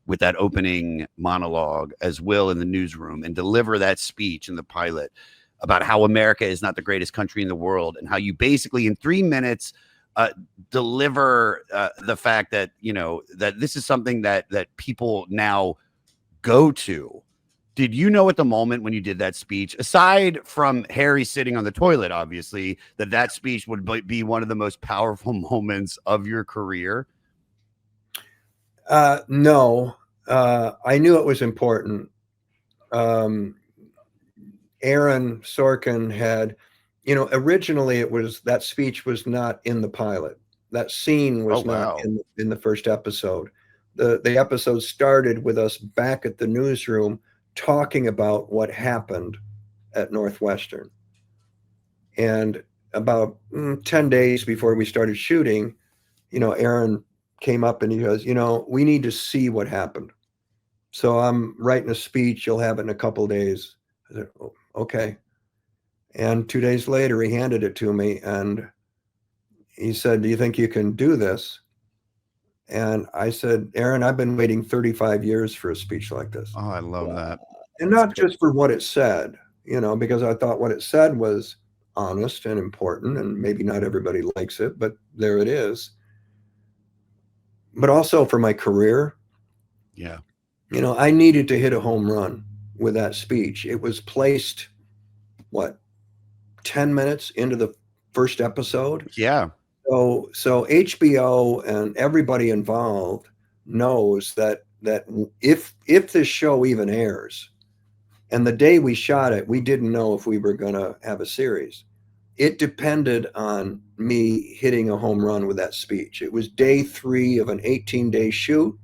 A: with that opening monologue as Will in the Newsroom and deliver that speech in the pilot about how America is not the greatest country in the world, and how you basically in 3 minutes deliver the fact that, that this is something that people now go to Did you know at the moment when you did that speech, aside from Harry sitting on the toilet, obviously, that speech would be one of the most powerful moments of your career?
B: No, I knew it was important. Aaron Sorkin had, originally that speech was not in the pilot. That scene was not in the first episode. The episode started with us back at the newsroom talking about what happened at Northwestern. And about 10 days before we started shooting, Aaron came up and he goes, we need to see what happened. So I'm writing a speech. You'll have it in a couple of days. I said, oh, okay. And 2 days later, he handed it to me and he said, do you think you can do this? And I said, Aaron, I've been waiting 35 years for a speech like this.
A: Oh, I love that.
B: And not just for what it said, because I thought what it said was honest and important, and maybe not everybody likes it, but there it is. But also for my career.
A: Yeah.
B: I needed to hit a home run with that speech. It was placed, 10 minutes into the first episode?
A: Yeah.
B: So HBO and everybody involved knows that if this show even airs, and the day we shot it, we didn't know if we were going to have a series. It depended on me hitting a home run with that speech. It was day 3 of an 18-day shoot.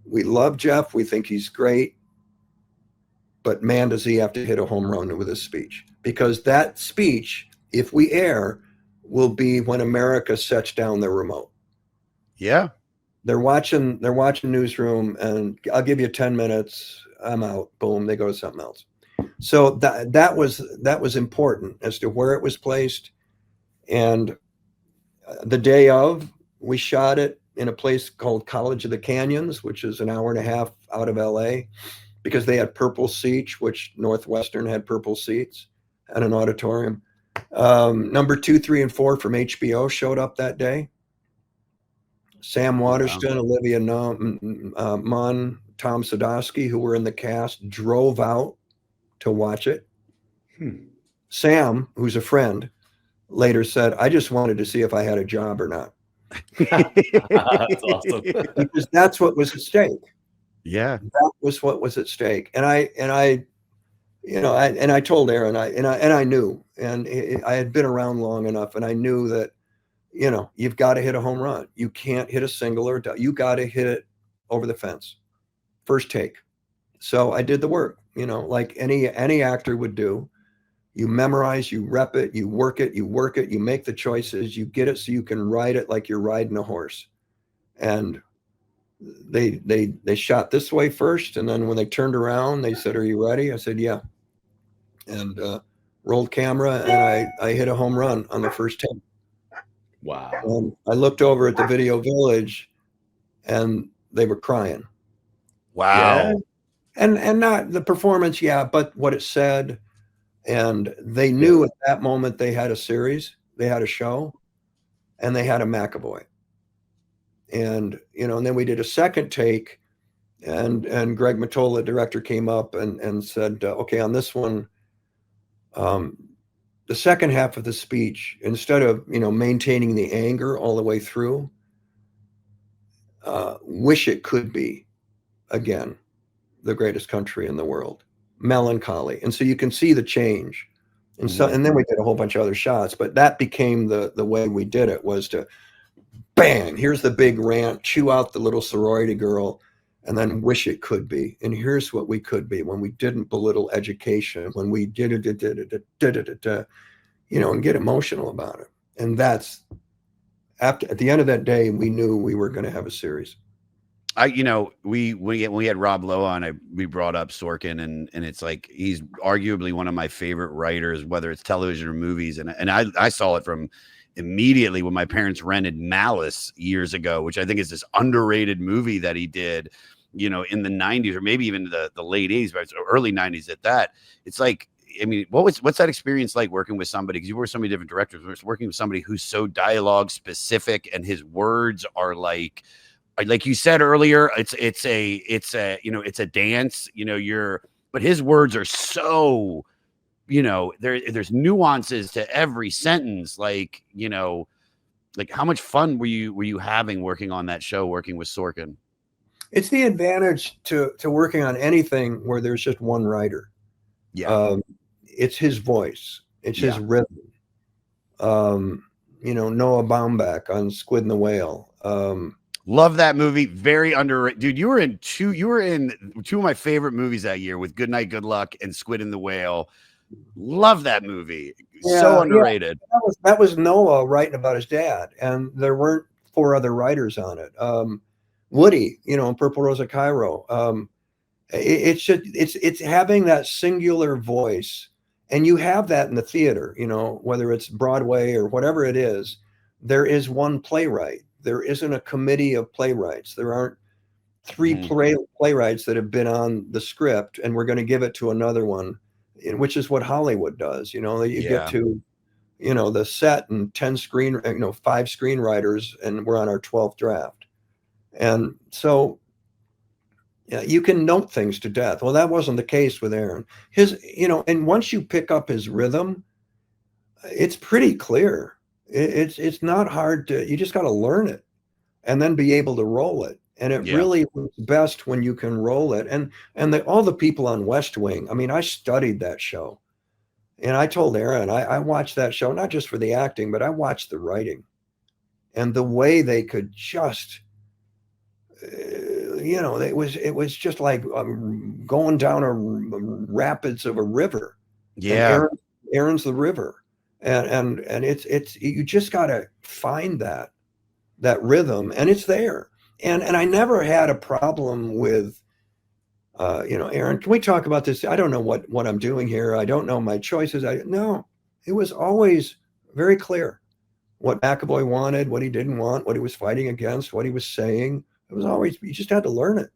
B: We love Jeff. We think he's great. But man, does he have to hit a home run with his speech. Because that speech, if we air, will be when America sets down their remote.
A: Yeah.
B: They're watching Newsroom, and I'll give you 10 minutes. I'm out. Boom, they go to something else. So that was important as to where it was placed. And the day of, we shot it in a place called College of the Canyons, which is an hour and a half out of LA, because they had purple seats, which Northwestern had purple seats, and an auditorium. Number 2, 3, and 4 from HBO showed up that day. Sam Waterston, Olivia Munn, Tom Sadowski, who were in the cast, drove out to watch it. Sam, who's a friend, later said, I just wanted to see if I had a job or not.
C: That's awesome.
B: Because that's what was at stake.
A: Yeah.
B: That was what was at stake. And I told Aaron, I knew, and I had been around long enough, and I knew that, you've got to hit a home run. You can't hit a single or you got to hit it over the fence. First take. So I did the work, like any actor would do. You memorize, you rep it, you work it, you make the choices, you get it so you can ride it like you're riding a horse. And they shot this way first, and then when they turned around, they said, are you ready? I said, yeah. And rolled camera, and I hit a home run on the first take.
C: Wow.
B: And I looked over at the Video Village, and they were crying.
A: Wow.
B: Yeah. And not the performance, but what it said. And they knew at that moment they had a series, they had a show, and they had a McAvoy. And, and then we did a second take, and Greg Mottola, director, came up and said, okay, on this one, the second half of the speech, instead of, maintaining the anger all the way through, wish it could be, again, the greatest country in the world. Melancholy. And so you can see the change. And so, and then we did a whole bunch of other shots, but that became the way we did it, was to bang, here's the big rant, chew out the little sorority girl, and then wish it could be. And here's what we could be when we didn't belittle education, when we did it, and get emotional about it. And that's at the end of that day, we knew we were going to have a series.
A: We had Rob Lowe on, we brought up Sorkin, and it's like, he's arguably one of my favorite writers, whether it's television or movies. And I saw it from immediately when my parents rented Malice years ago, which I think is this underrated movie that he did, in the 90s, or maybe even the late 80s, but early 90s at that. It's like, I mean, what's that experience like working with somebody? Because you work with so many different directors, working with somebody who's so dialogue specific, and his words are like you said earlier, it's a dance. You're but his words are so, you know, there's nuances to every sentence. Like, you know, like how much fun were you having working on that show, working with Sorkin?
B: It's the advantage to working on anything where there's just one writer.
A: Yeah.
B: It's his voice. It's his
A: Yeah.
B: rhythm. You know, Noah Baumbach on Squid and the Whale.
A: Love that movie. Very underrated. Dude, you were in two of my favorite movies that year with Good Night, Good Luck and Squid and the Whale. Love that movie. So underrated.
B: That was Noah writing about his dad, and there weren't 4 other writers on it. Woody, you know, in Purple Rose of Cairo. It's having that singular voice, and you have that in the theater, you know, whether it's Broadway or whatever it is. There is one playwright. There isn't a committee of playwrights. There aren't 3 playwrights that have been on the script and we're going to give it to another one, which is what Hollywood does. You know, you get to, you know, the set and 5 screenwriters, and we're on our 12th draft. And so yeah, you can note things to death. Well, that wasn't the case with Aaron. You know, and once you pick up his rhythm, it's pretty clear. It's not hard you just got to learn it and then be able to roll it. And it really works best when you can roll it. And all the people on West Wing, I mean, I studied that show. And I told Aaron, I watched that show, not just for the acting, but I watched the writing and the way they could just, you know, it was just like going down a rapids of a river.
A: Yeah.
B: And Aaron's the river. And it's you just got to find that rhythm, and it's there. And I never had a problem with, you know, Aaron, can we talk about this? I don't know what I'm doing here. I don't know my choices. No, it was always very clear what McAvoy wanted, what he didn't want, what he was fighting against, what he was saying. It was always, you just had to learn it.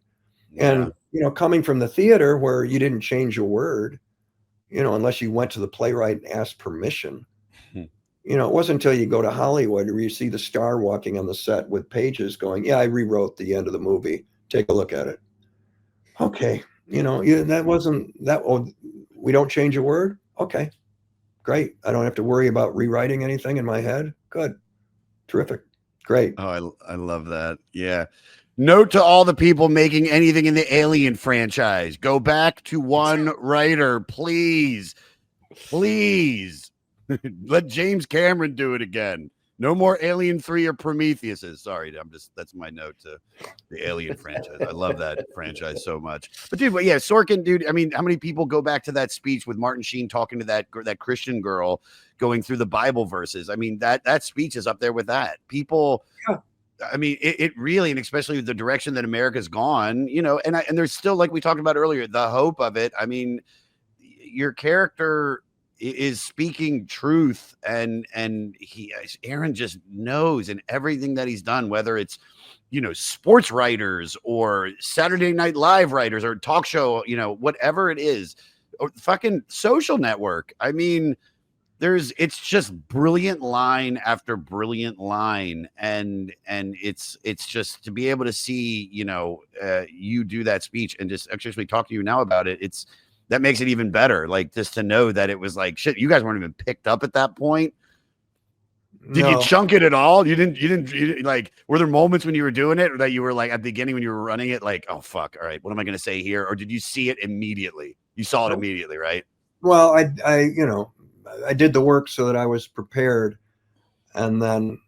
B: And, you know, coming from the theater where you didn't change a word, you know, unless you went to the playwright and asked permission. You know, it wasn't until you go to Hollywood where you see the star walking on the set with pages going, yeah, I rewrote the end of the movie. Take a look at it. Okay. You know, that wasn't that. Oh, we don't change a word. Okay, great. I don't have to worry about rewriting anything in my head. Good. Terrific. Great.
A: Oh, I love that. Yeah. Note to all the people making anything in the Alien franchise. Go back to one writer, please. Please. Let James Cameron do it again. No more Alien 3 or Prometheus. Sorry, that's my note to the Alien franchise. I love that franchise so much. But dude, yeah, Sorkin, dude, I mean, how many people go back to that speech with Martin Sheen talking to that Christian girl going through the Bible verses? I mean, that speech is up there with that. People, I mean, it really, and especially the direction that America's gone, you know, and there's still, like we talked about earlier, the hope of it. I mean, your character is speaking truth, and Aaron just knows in everything that he's done, whether it's, you know, sports writers or Saturday Night Live writers or talk show, you know, whatever it is, or fucking Social Network. I mean, it's just brilliant line after brilliant line, and it's just to be able to see, you know, you do that speech and just actually talk to you now about it. That makes it even better. Like, just to know that it was like, shit, you guys weren't even picked up at that point. Did you chunk it at all? You didn't like, were there moments when you were doing it that you were like at the beginning when you were running it, like, oh fuck, all right, what am I going to say here? Or did you see it immediately? You saw it immediately, right?
B: Well, I you know, I did the work so that I was prepared, and then,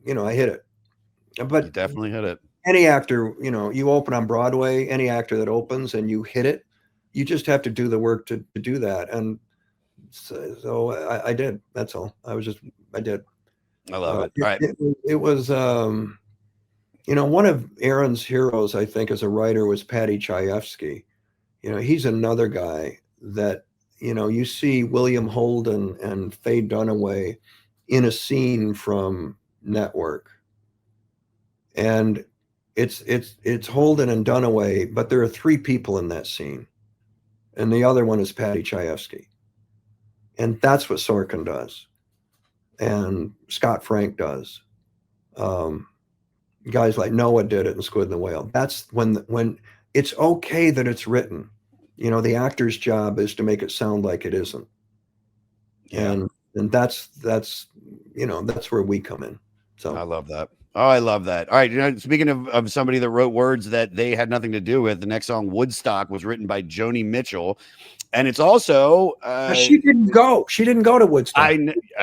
B: you know, I hit it. But
A: you definitely hit it.
B: Any actor, you know, you open on Broadway, any actor that opens and you hit it, you just have to do the work to do that. And so I did. That's all. I did.
A: I love it. All right.
B: It was, you know, one of Aaron's heroes, I think, as a writer was Paddy Chayefsky. You know, he's another guy that, you know, you see William Holden and Faye Dunaway in a scene from Network. And it's Holden and Dunaway, but there are 3 people in that scene. And the other one is Paddy Chayefsky. And that's what Sorkin does. And Scott Frank does. Guys like Noah did it in Squid and the Whale. That's when it's okay that it's written. You know, the actor's job is to make it sound like it isn't.
A: Yeah.
B: And that's you know, that's where we come in. So
A: I love that. Oh, I love that. All right. You know, speaking of somebody that wrote words that they had nothing to do with, the next song, Woodstock, was written by Joni Mitchell. And it's also
B: she didn't go. She didn't go to Woodstock.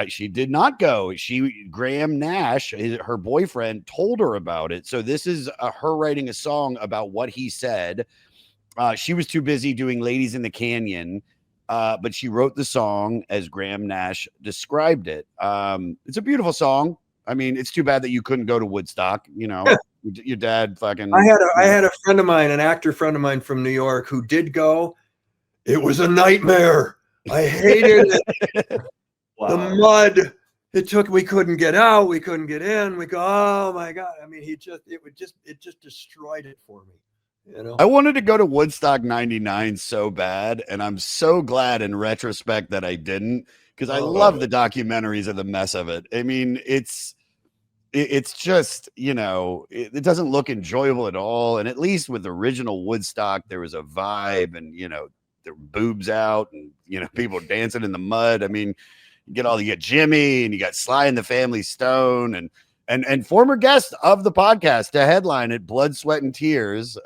A: she did not go. Graham Nash, her boyfriend, told her about it. So this is her writing a song about what he said. She was too busy doing Ladies in the Canyon, but she wrote the song as Graham Nash described it. It's a beautiful song. I mean, it's too bad that you couldn't go to Woodstock. You know, your dad fucking.
B: I had a friend of mine, an actor friend of mine from New York, who did go. It was a nightmare. I hated it.
C: Wow.
B: The mud. We couldn't get out. We couldn't get in. We go, oh my God. I mean, it just destroyed it for me. You know,
A: I wanted to go to Woodstock 99 so bad, and I'm so glad in retrospect that I didn't, because I love the documentaries of the mess of it. I mean, it's just, you know, it doesn't look enjoyable at all. And at least with original Woodstock, there was a vibe, and, you know, there were boobs out, and, you know, people dancing in the mud. I mean, you get Jimmy, and you got Sly and the Family Stone, and former guest of the podcast to headline it, Blood, Sweat, and Tears,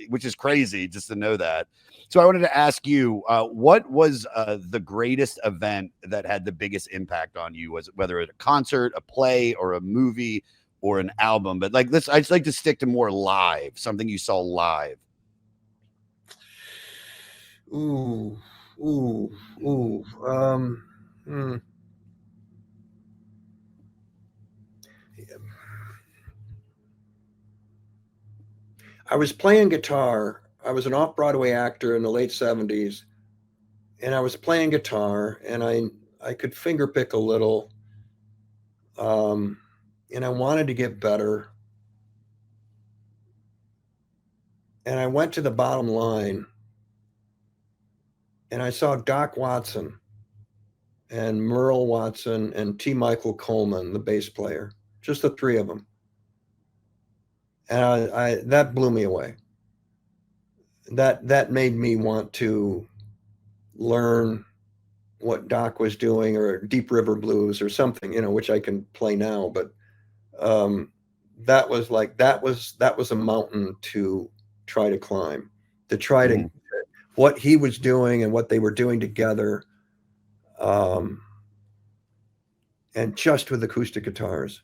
A: which is crazy just to know that. So I wanted to ask you, what was the greatest event that had the biggest impact on you? Was it whether it's a concert, a play, or a movie, or an album? But like this, I just like to stick to more live, something you saw live.
B: ooh. I was playing guitar. I was an off-Broadway actor in the late 70s, and I was playing guitar, and I could finger pick a little, and I wanted to get better. And I went to the Bottom Line, and I saw Doc Watson and Merle Watson and T. Michael Coleman, the bass player, just the three of them. And that blew me away. That made me want to learn what Doc was doing, or Deep River Blues or something, you know, which I can play now. But that was a mountain to try to climb, to try to what he was doing and what they were doing together. And just with acoustic guitars,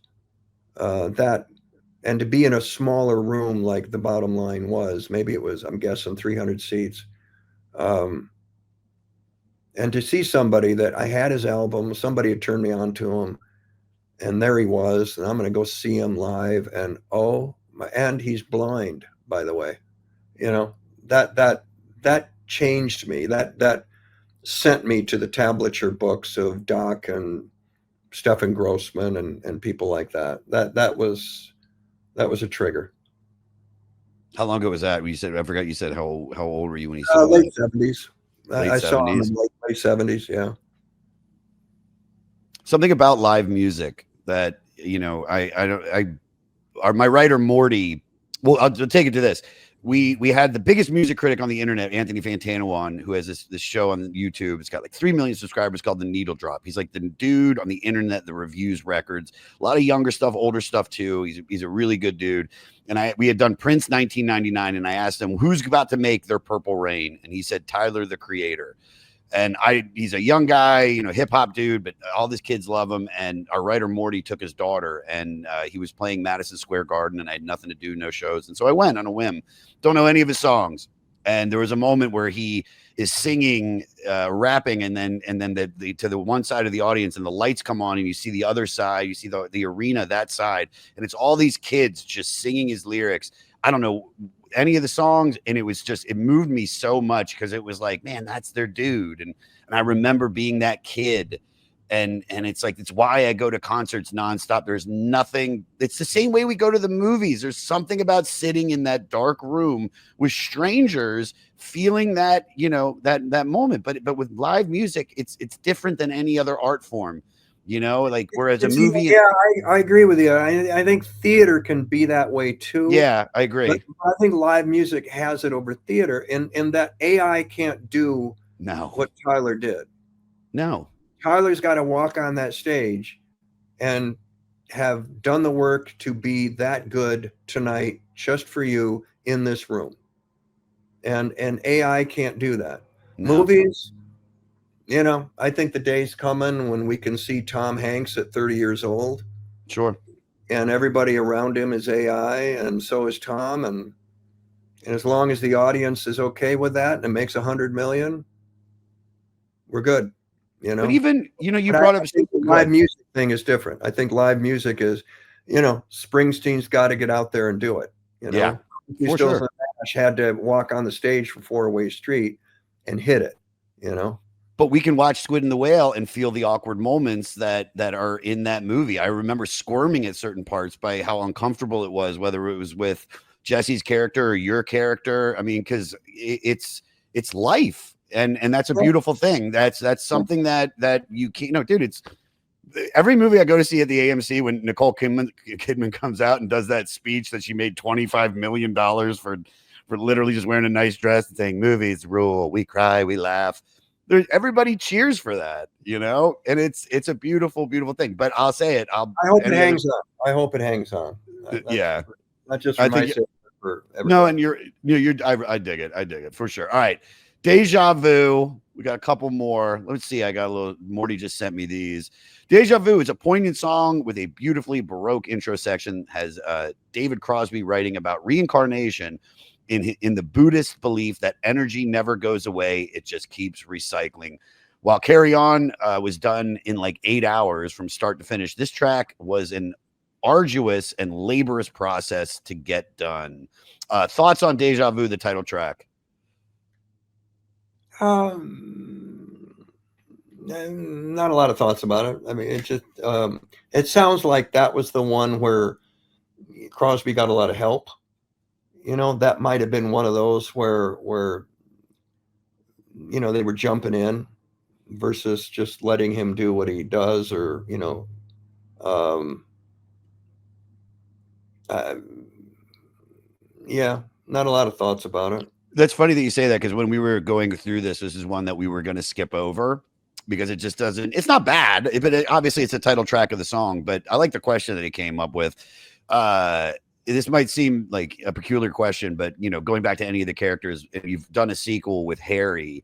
B: and to be in a smaller room like the Bottom Line was, maybe it was, I'm guessing 300 seats. And to see somebody that I had his album, somebody had turned me on to him, and there he was, and I'm going to go see him live. And and he's blind, by the way. You know, that changed me. That sent me to the tablature books of Doc and Stefan Grossman and people like that. That was a trigger.
A: How long ago was that? You said, I forgot, you said how old were you when you saw
B: late 70s.
A: Late
B: I saw him
A: 70s?
B: in late 70s. Yeah.
A: Something about live music that, you know, my writer Morty. Well, I'll take it to this. We had the biggest music critic on the internet, Anthony Fantano, on, who has this show on YouTube. It's got like 3 million subscribers, called The Needle Drop. He's like the dude on the internet that reviews records, a lot of younger stuff, older stuff too. He's a really good dude. And we had done Prince 1999, and I asked him who's about to make their Purple Rain, and he said Tyler, the Creator. And he's a young guy, you know, hip hop dude, but all these kids love him. And our writer Morty took his daughter, and he was playing Madison Square Garden, and I had nothing to do, no shows. And so I went on a whim. Don't know any of his songs. And there was a moment where he is singing, rapping, and then to the one side of the audience, and the lights come on, and you see the other side, you see the arena, that side, and it's all these kids just singing his lyrics. I don't know any of the songs, and it moved me so much, because it was like, man, that's their dude. And I remember being that kid, and it's like, it's why I go to concerts nonstop. There's nothing, it's the same way we go to the movies. There's something about sitting in that dark room with strangers, feeling that, you know, that moment. But with live music, it's different than any other art form. you know, like whereas a
B: It's,
A: movie,
B: yeah, I agree with you. I think theater can be that way too.
A: yeah, I
B: But
A: agree.
B: I think live music has it over theater, in that AI can't do
A: No,
B: what Tyler did.
A: no,
B: Tyler's got to walk on that stage and have done the work to be that good tonight just for you in this room. And AI can't do that.
A: no,
B: Movies, I think the day's coming when we can see Tom Hanks at 30 years old
A: sure.
B: and everybody around him is AI and so is Tom, and as long as the audience is okay with that and it makes 100 million, we're good,
A: But even, you
B: But
A: brought
B: I
A: up,
B: think the
A: go
B: live
A: ahead.
B: music thing is different. I think live music is, Springsteen's got to get out there and do it.
A: Yeah,
B: He
A: for
B: Stills
A: sure.
B: and Nash had to walk on the stage for Four-Way Street and hit it.
A: But we can watch Squid and the Whale and feel the awkward moments that are in that movie. I remember squirming at certain parts by how uncomfortable it was, whether it was with Jesse's character or your character. I mean, because it's life, and that's a beautiful thing. That's something that you can't. No, dude, it's every movie I go to see at the AMC when Nicole Kidman comes out and does that speech that she made $25 million for literally just wearing a nice dress and saying movies rule, we cry, we laugh. Everybody cheers for that, and it's a beautiful, beautiful thing. But I'll say it.
B: I hope it hangs on. I hope it hangs on.
A: Yeah,
B: Not just
A: I
B: for
A: think
B: myself, for everybody.
A: no, and I dig it. I dig it for sure. All right, Deja Vu. We got a couple more. Let's see. I got a little. Morty just sent me these. Deja Vu is a poignant song with a beautifully Baroque intro section. Has David Crosby writing about reincarnation in the Buddhist belief that energy never goes away; it just keeps recycling. While Carry On was done in like 8 hours from start to finish, this track was an arduous and laborious process to get done. Thoughts on Deja Vu, the title track?
B: Not a lot of thoughts about it. I mean, it just it sounds like that was the one where Crosby got a lot of help. That might have been one of those where they were jumping in versus just letting him do what he does, or um, uh, yeah, not a lot of thoughts about it.
A: That's funny that you say that, because when we were going through this is one that we were going to skip over because it just doesn't. It's not bad, but obviously it's a title track of the song. But I like the question that he came up with. This might seem like a peculiar question, but going back to any of the characters, you've done a sequel with Harry,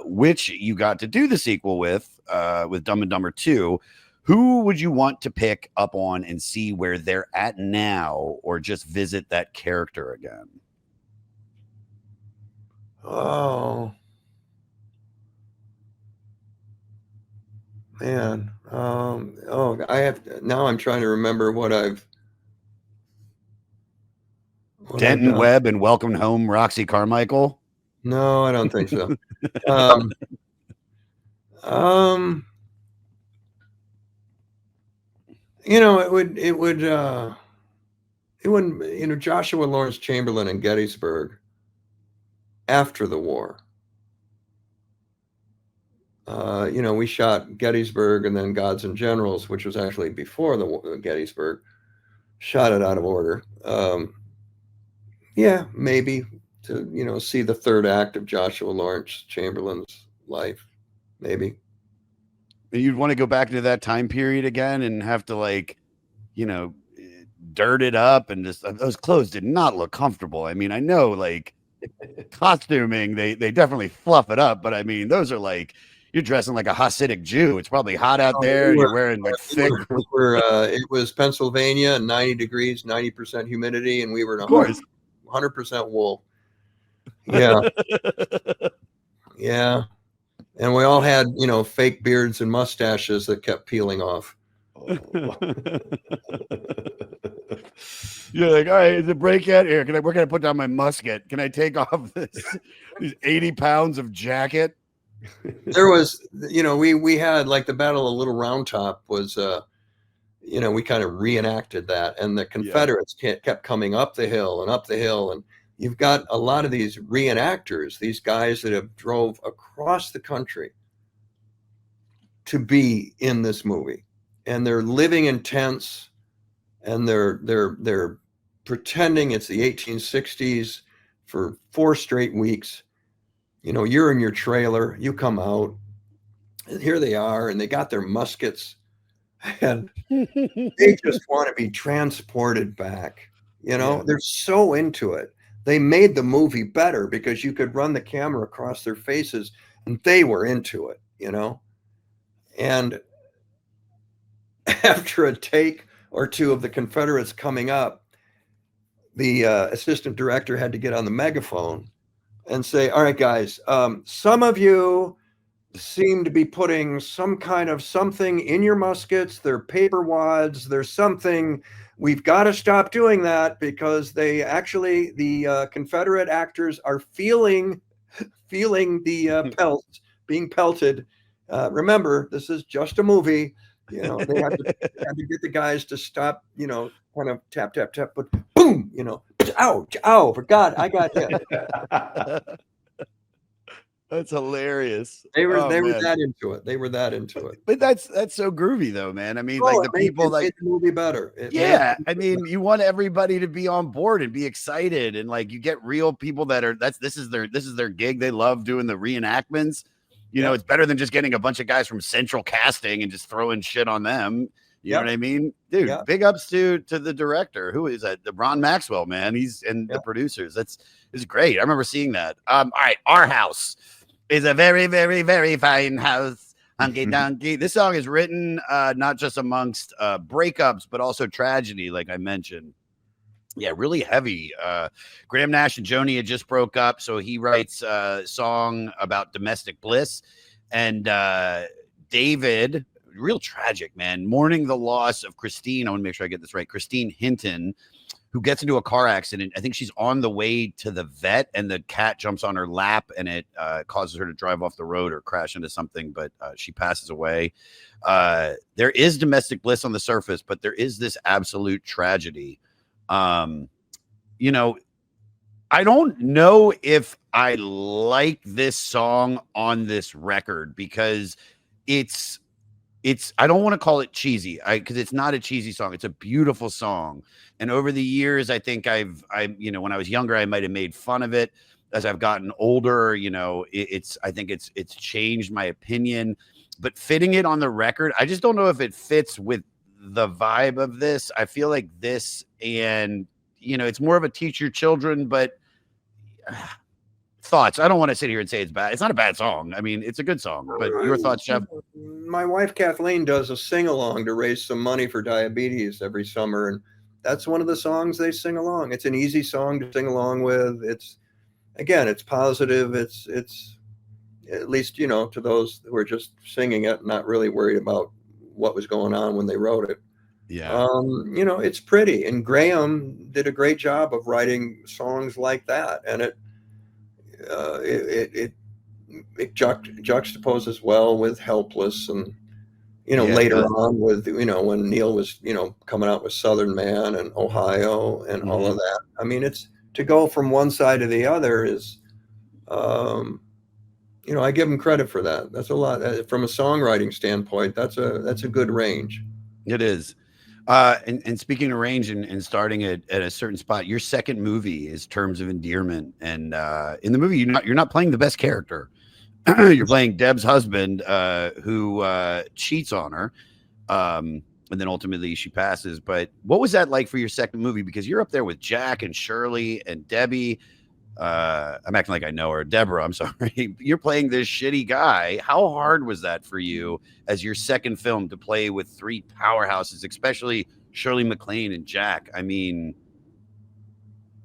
A: which you got to do the sequel with Dumb and Dumber 2. Who would you want to pick up on and see where they're at now, or just visit that character again?
B: Oh man. I have now. I'm trying to remember what I've
A: Denton
B: done.
A: Webb and Welcome Home, Roxy Carmichael.
B: No, I don't think so. um, it wouldn't, Joshua Lawrence Chamberlain in Gettysburg after the war. We shot Gettysburg and then Gods and Generals, which was actually before the Gettysburg. Shot it out of order. Yeah, maybe to see the third act of Joshua Lawrence Chamberlain's life. Maybe.
A: And you'd want to go back into that time period again and have to dirt it up, and just those clothes did not look comfortable. I mean, I know costuming, they definitely fluff it up, but I mean, those are you're dressing like a Hasidic Jew. It's probably hot out there, and you're wearing thick.
B: It was Pennsylvania, 90 degrees, 90% humidity, and we were in 100% wool. Yeah. Yeah. And we all had, fake beards and mustaches that kept peeling off.
A: You're like, all right, is it break yet? Here, where can I put down my musket? Can I take off these 80 pounds of jacket?
B: There was, we had the Battle of Little Round Top was, we kind of reenacted that, and the Confederates kept coming up the hill, and you've got a lot of these reenactors, these guys that have drove across the country to be in this movie. and they're living in tents, and they're pretending it's the 1860s for 4 straight weeks. You know, you're in your trailer, you come out, and here they are, and they got their muskets, and they just want to be transported back. You know,
A: Yeah.
B: they're so into it. They made the movie better because you could run the camera across their faces, and they were into it, you know. And after a take or two of the Confederates coming up, the assistant director had to get on the megaphone and say, "All right, guys, some of you seem to be putting some kind of something in your muskets. They're paper wads. There's something. We've got to stop doing that because they actually, the Confederate actors are feeling the pelts, being pelted. Remember, this is just a movie. You know, they had to get the guys to stop, you know, kind of tap, tap, tap, but boom, you know, ow, ow, for God, I got hit."
A: That's hilarious.
B: They were
A: Oh
B: they were
A: man.
B: that into it. They were that into it.
A: But that's so groovy though, man. I mean,
B: Oh,
A: like
B: it
A: the
B: made,
A: people
B: it
A: like
B: made the movie better. It made
A: yeah, I mean, you want everybody to be on board and be excited, and like you get real people that are this is their gig. They love doing the reenactments. You know,
B: Yep.
A: it's better than just getting a bunch of guys from central casting and just throwing shit on them. You know
B: Yep.
A: what I mean? Dude,
B: Yep.
A: big ups to the director. Who is that? The Ron Maxwell, man. He's and the
B: Yep.
A: producers. It's great. I remember seeing that. All right, Our House is a very, very, very fine house. Hunky Donkey. This song is written not just amongst breakups, but also tragedy, like I mentioned. Yeah, really heavy. Graham Nash and Joni had just broke up, so he writes a song about domestic bliss. And David, real tragic, man, mourning the loss of Christine. I want to make sure I get this right. Christine Hinton, who gets into a car accident. I think she's on the way to the vet, and the cat jumps on her lap, and it causes her to drive off the road or crash into something, but she passes away. There is domestic bliss on the surface, but there is this absolute tragedy. You know, I don't know if I like this song on this record because it's I don't want to call it cheesy because it's not a cheesy song. It's a beautiful song. And over the years, I think you know, when I was younger, I might have made fun of it. As I've gotten older, you know, I think it's changed my opinion, but fitting it on the record, I just don't know if it fits with the vibe of this. I feel like this, and you know, it's more of a teach your children, but thoughts. I don't want to sit here and say it's bad. It's not a bad song. I mean, it's a good song, but your thoughts, Jeff?
B: My wife Kathleen does a sing along to raise some money for diabetes every summer, and that's one of the songs they sing along. It's an easy song to sing along with. It's positive. It's at least, you know, to those who are just singing it, not really worried about what was going on when they wrote it.
A: Yeah.
B: You know, it's pretty, and Graham did a great job of writing songs like that, and it juxtaposes well with Helpless, and you know,
A: Yeah, it
B: later
A: does.
B: on with, you know, when Neil was, you know, coming out with Southern Man and Ohio and all of that. I mean, it's to go from one side to the other is, you know, I give him credit for that. That's a lot from a songwriting standpoint. That's a good range.
A: It is. And speaking of range and starting at a certain spot, your second movie is Terms of Endearment. And in the movie, you're not playing the best character. You're playing Deb's husband, who cheats on her. And then ultimately she passes. But what was that like for your second movie? Because you're up there with Jack and Shirley and Debbie. I'm acting like I know her. Deborah, I'm sorry. You're playing this shitty guy. How hard was that for you as your second film to play with three powerhouses, especially Shirley MacLaine and Jack? I mean,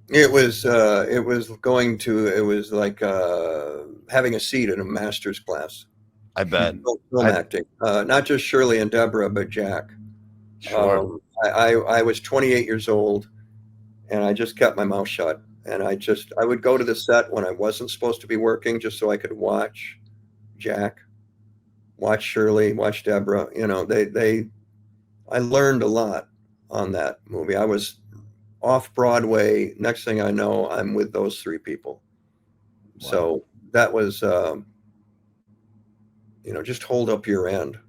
B: It was like having a seat in a master's class.
A: I bet.
B: Film
A: I
B: acting, not just Shirley and Deborah, but Jack.
A: sure.
B: I was 28 years old, and I just kept my mouth shut. And I would go to the set when I wasn't supposed to be working, just so I could watch Jack, watch Shirley, watch Deborah. You know, I learned a lot on that movie. I was off Broadway. Next thing I know, I'm with those three people.
A: Wow.
B: So that was, you know, just hold up your end.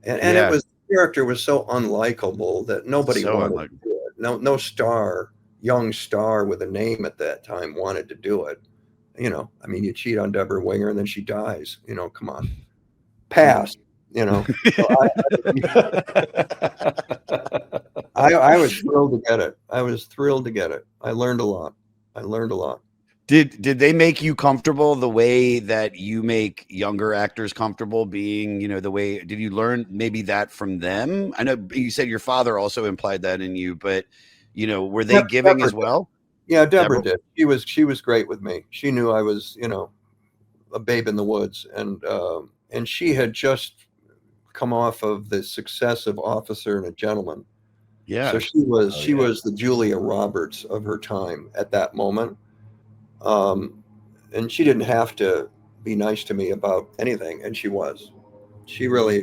B: And
A: Yeah.
B: character was so unlikable that nobody
A: So
B: wanted
A: unlike.
B: to do it. No star, young star with a name at that time wanted to do it. You know, I mean, you cheat on Deborah Winger and then she dies. You know, come on, pass. You know, so I was thrilled to get it. I was thrilled to get it. I learned a lot. I learned a lot.
A: Did they make you comfortable the way that you make younger actors comfortable being, you know, the way, did you learn maybe that from them? I know you said your father also implied that in you, but you know, were they giving as well?
B: Yeah, Deborah
A: Deborah?
B: did. She was great with me. She knew I was, you know, a babe in the woods, and she had just come off of the success of Officer and a Gentleman.
A: Yeah.
B: So she
C: yeah.
B: was the Julia Roberts of her time at that moment. And she didn't have to be nice to me about anything, and she was. She really,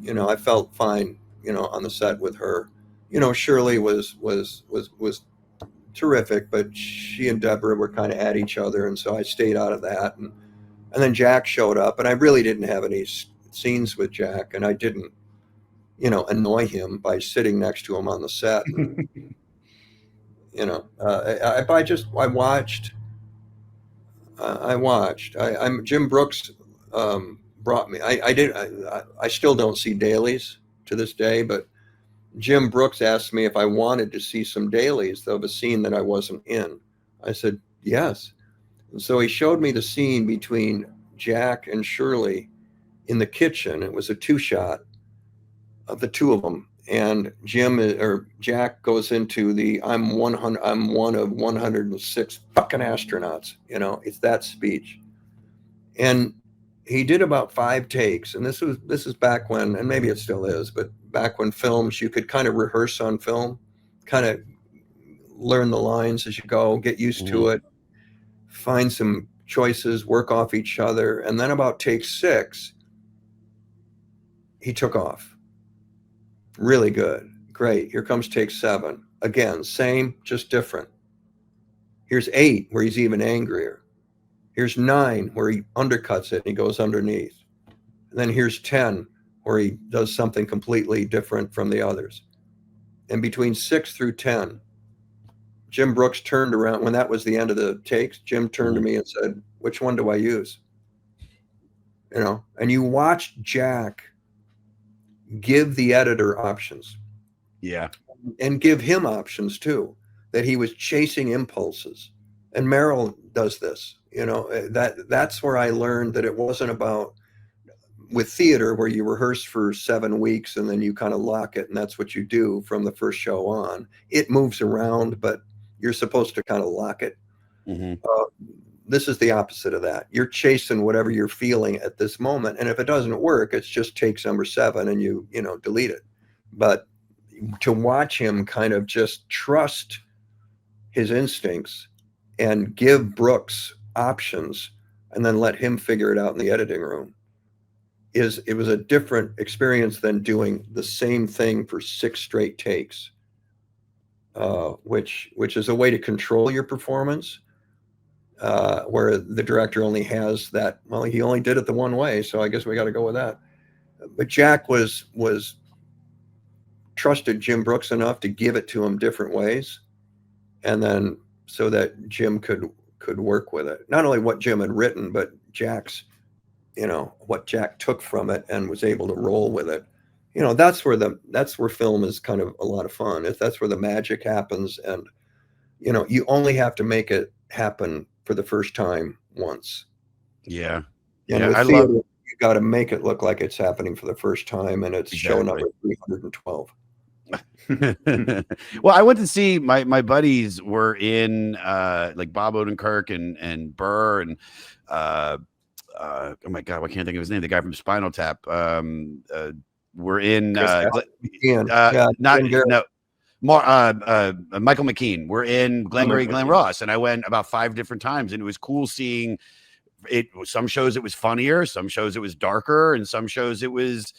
B: you know, I felt fine, you know, on the set with her. You know, Shirley was terrific, but she and Deborah were kind of at each other, and so I stayed out of that. And then Jack showed up, and I really didn't have any scenes with Jack, and I didn't, you know, annoy him by sitting next to him on the set. And, you know, I watched. I'm Jim Brooks brought me. I did. I still don't see dailies to this day, but Jim Brooks asked me if I wanted to see some dailies of a scene that I wasn't in. I said yes. And so he showed me the scene between Jack and Shirley in the kitchen. It was a two shot of the two of them. And Jack goes into the I'm one of 106 fucking astronauts. You know, it's that speech. And he did about 5 takes. And this is back when, and maybe it still is, but back when films you could kind of rehearse on film, kind of learn the lines as you go, get used to it, find some choices, work off each other. And then about take 6, he took off. Really good. Great. Here comes take 7. Again, same, just different. Here's 8, where he's even angrier. Here's 9, where he undercuts it and he goes underneath. And then here's 10, where he does something completely different from the others. And between 6 through 10, Jim Brooks turned around. When that was the end of the takes, Jim turned to me and said, "Which one do I use?" You know, and you watched Jack give the editor options.
A: Yeah.
B: And give him options too, that he was chasing impulses. And Merrill does this, you know, that's where I learned that it wasn't about with theater where you rehearse for 7 weeks and then you kind of lock it. And that's what you do from the first show on. It moves around, but you're supposed to kind of lock it. This is the opposite of that. You're chasing whatever you're feeling at this moment. And if it doesn't work, it's just takes number 7 and you know, delete it. But to watch him kind of just trust his instincts and give Brooks options and then let him figure it out in the editing room it was a different experience than doing the same thing for 6 straight takes, which is a way to control your performance, where the director only has that. Well, he only did it the one way, so I guess we got to go with that. But Jack was trusted Jim Brooks enough to give it to him different ways, and then so that Jim could work with it. Not only what Jim had written, but Jack's, you know, what Jack took from it and was able to roll with it. You know, that's where film is kind of a lot of fun. That's where the magic happens, and you know, you only have to make it happen for the first time once.
A: Yeah.
B: And
A: Yeah,
B: with
A: I
B: theater,
A: love
B: you got to make it look like it's happening for the first time, and it's show
A: exactly.
B: number 312.
A: Well, I went to see my buddies were in like Bob Odenkirk and Burr and oh my god, I can't think of his name. The guy from Spinal Tap. We're in
B: Yeah,
A: not
B: Ian Garrett.
A: no. Michael McKean. We're in Glengarry Glen Ross, and I went about 5 different times, and it was cool seeing it. Some shows it was funnier, some shows it was darker, and some shows it was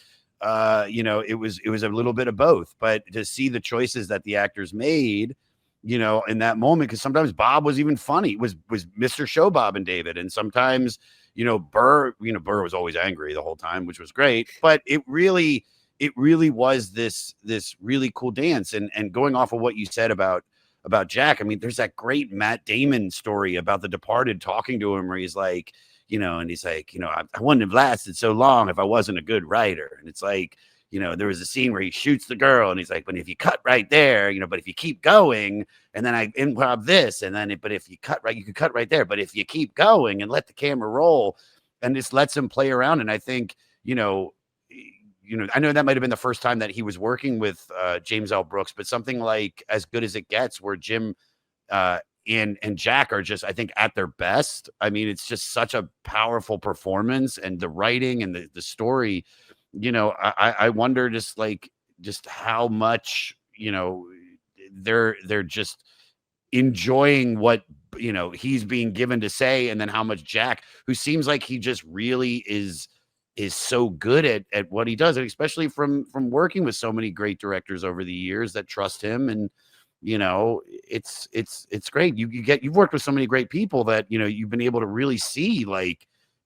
A: you know, it was a little bit of both. But to see the choices that the actors made, you know, in that moment, because sometimes Bob was even funny, was Mr. Show Bob and David, and sometimes, you know, Burr was always angry the whole time, which was great. But it really, it really was this really cool dance. And going off of what you said about Jack, I mean, there's that great Matt Damon story about The Departed talking to him where he's like, and he's like, I wouldn't have lasted so long if I wasn't a good writer. And it's like, there was a scene where he shoots the girl and he's like, but if you cut right there, but if you keep going, and then I improv this, and then, but if you cut right, you could cut right there. But if you keep going and let the camera roll and just lets him play around. And I think, I know that might've been the first time that he was working with James L. Brooks, but something like As Good as It Gets, where Jim and Jack are just, I think, at their best. I mean, it's just such a powerful performance, and the writing and the story, I wonder just how much, they're just enjoying what, he's being given to say. And then how much Jack, who seems like he just really is so good at what he does, and especially from working with so many great directors over the years that trust him. And it's great. You've worked with so many great people that you've been able to really see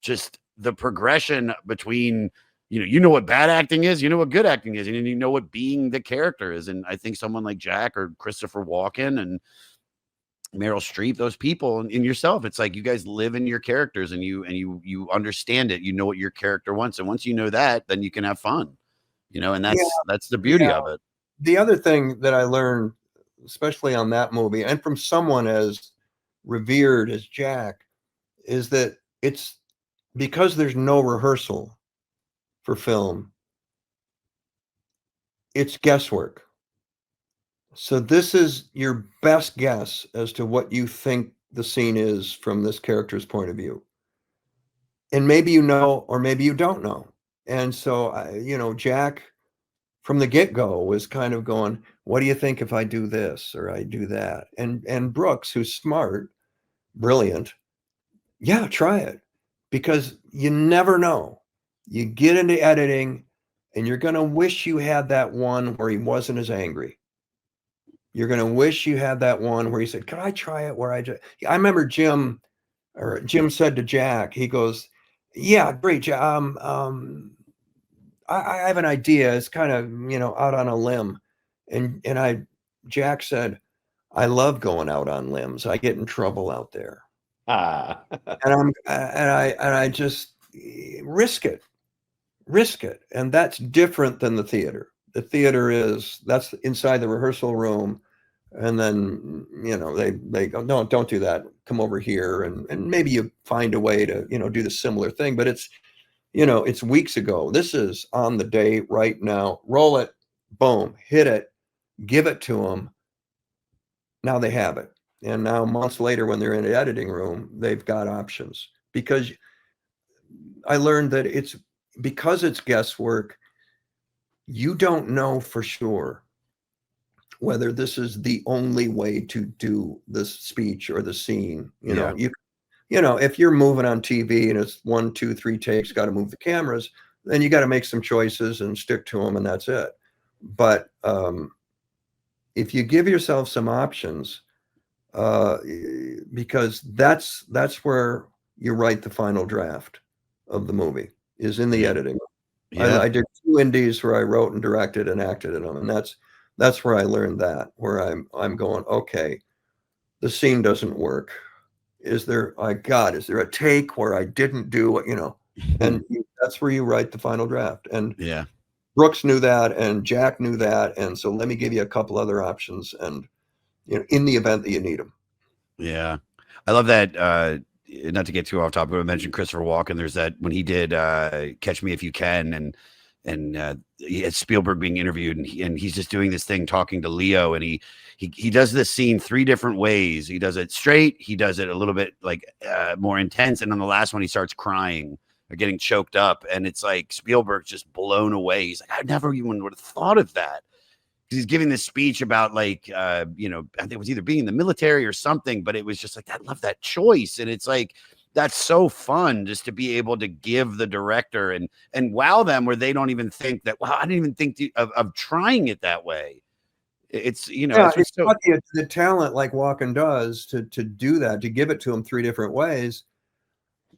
A: just the progression between what bad acting is, what good acting is, and what being the character is. And I think someone like Jack or Christopher Walken and Meryl Streep, those people, and yourself, it's like you guys live in your characters, and you understand it. What your character wants, and once you know that, then you can have fun. And that's the beauty of it.
B: The other thing that I learned, especially on that movie, and from someone as revered as Jack, is that it's because there's no rehearsal for film, it's guesswork. So this is your best guess as to what you think the scene is from this character's point of view. And maybe or maybe you don't know. And so, Jack from the get-go was kind of going, what do you think if I do this or I do that? And Brooks, who's smart, brilliant, yeah, try it. Because you never know. You get into editing and you're going to wish you had that one where he wasn't as angry. You're going to wish you had that one where he said, "Can I try it?" Where I remember Jim said to Jack, he goes, "Yeah, great. I have an idea. It's kind of, out on a limb." And Jack said, "I love going out on limbs. I get in trouble out there." And I just risk it. And that's different than the theater. The theater that's inside the rehearsal room. And then, they go, "No, don't do that. Come over here." And maybe you find a way to, do the similar thing, but it's weeks ago. This is on the day right now. Roll it, boom, hit it, give it to them. Now they have it. And now months later, when they're in the editing room, they've got options. Because I learned that because it's guesswork, you don't know for sure whether this is the only way to do this speech or the scene. If you're moving on TV and it's 1, 2, 3 takes, got to move the cameras, then you got to make some choices and stick to them, and that's it. But if you give yourself some options, because that's where you write the final draft of the movie, is in the editing. Yeah. I did 2 indies where I wrote and directed and acted in them, and that's where I learned that, where I'm going, okay, the scene doesn't work. Is there a take where I didn't do it, and that's where you write the final draft. And
A: yeah,
B: Brooks knew that, and Jack knew that. And so let me give you a couple other options, and, in the event that you need them.
A: Yeah. I love that. Not to get too off topic, but I mentioned Christopher Walken. There's that when he did Catch Me If You Can, and he had Spielberg being interviewed, and he's just doing this thing talking to Leo, and he does this scene 3 different ways. He does it straight, he does it a little bit more intense, and on the last one he starts crying or getting choked up, and it's like Spielberg's just blown away. He's like, I never even would have thought of that. He's giving this speech about I think it was either being in the military or something, but it was just like, I love that choice. And it's like, that's so fun just to be able to give the director and wow them where they don't even think that, wow, I didn't even think of trying it that way. It's,
B: it's got the talent like Walken does to do that, to give it to him 3 different ways,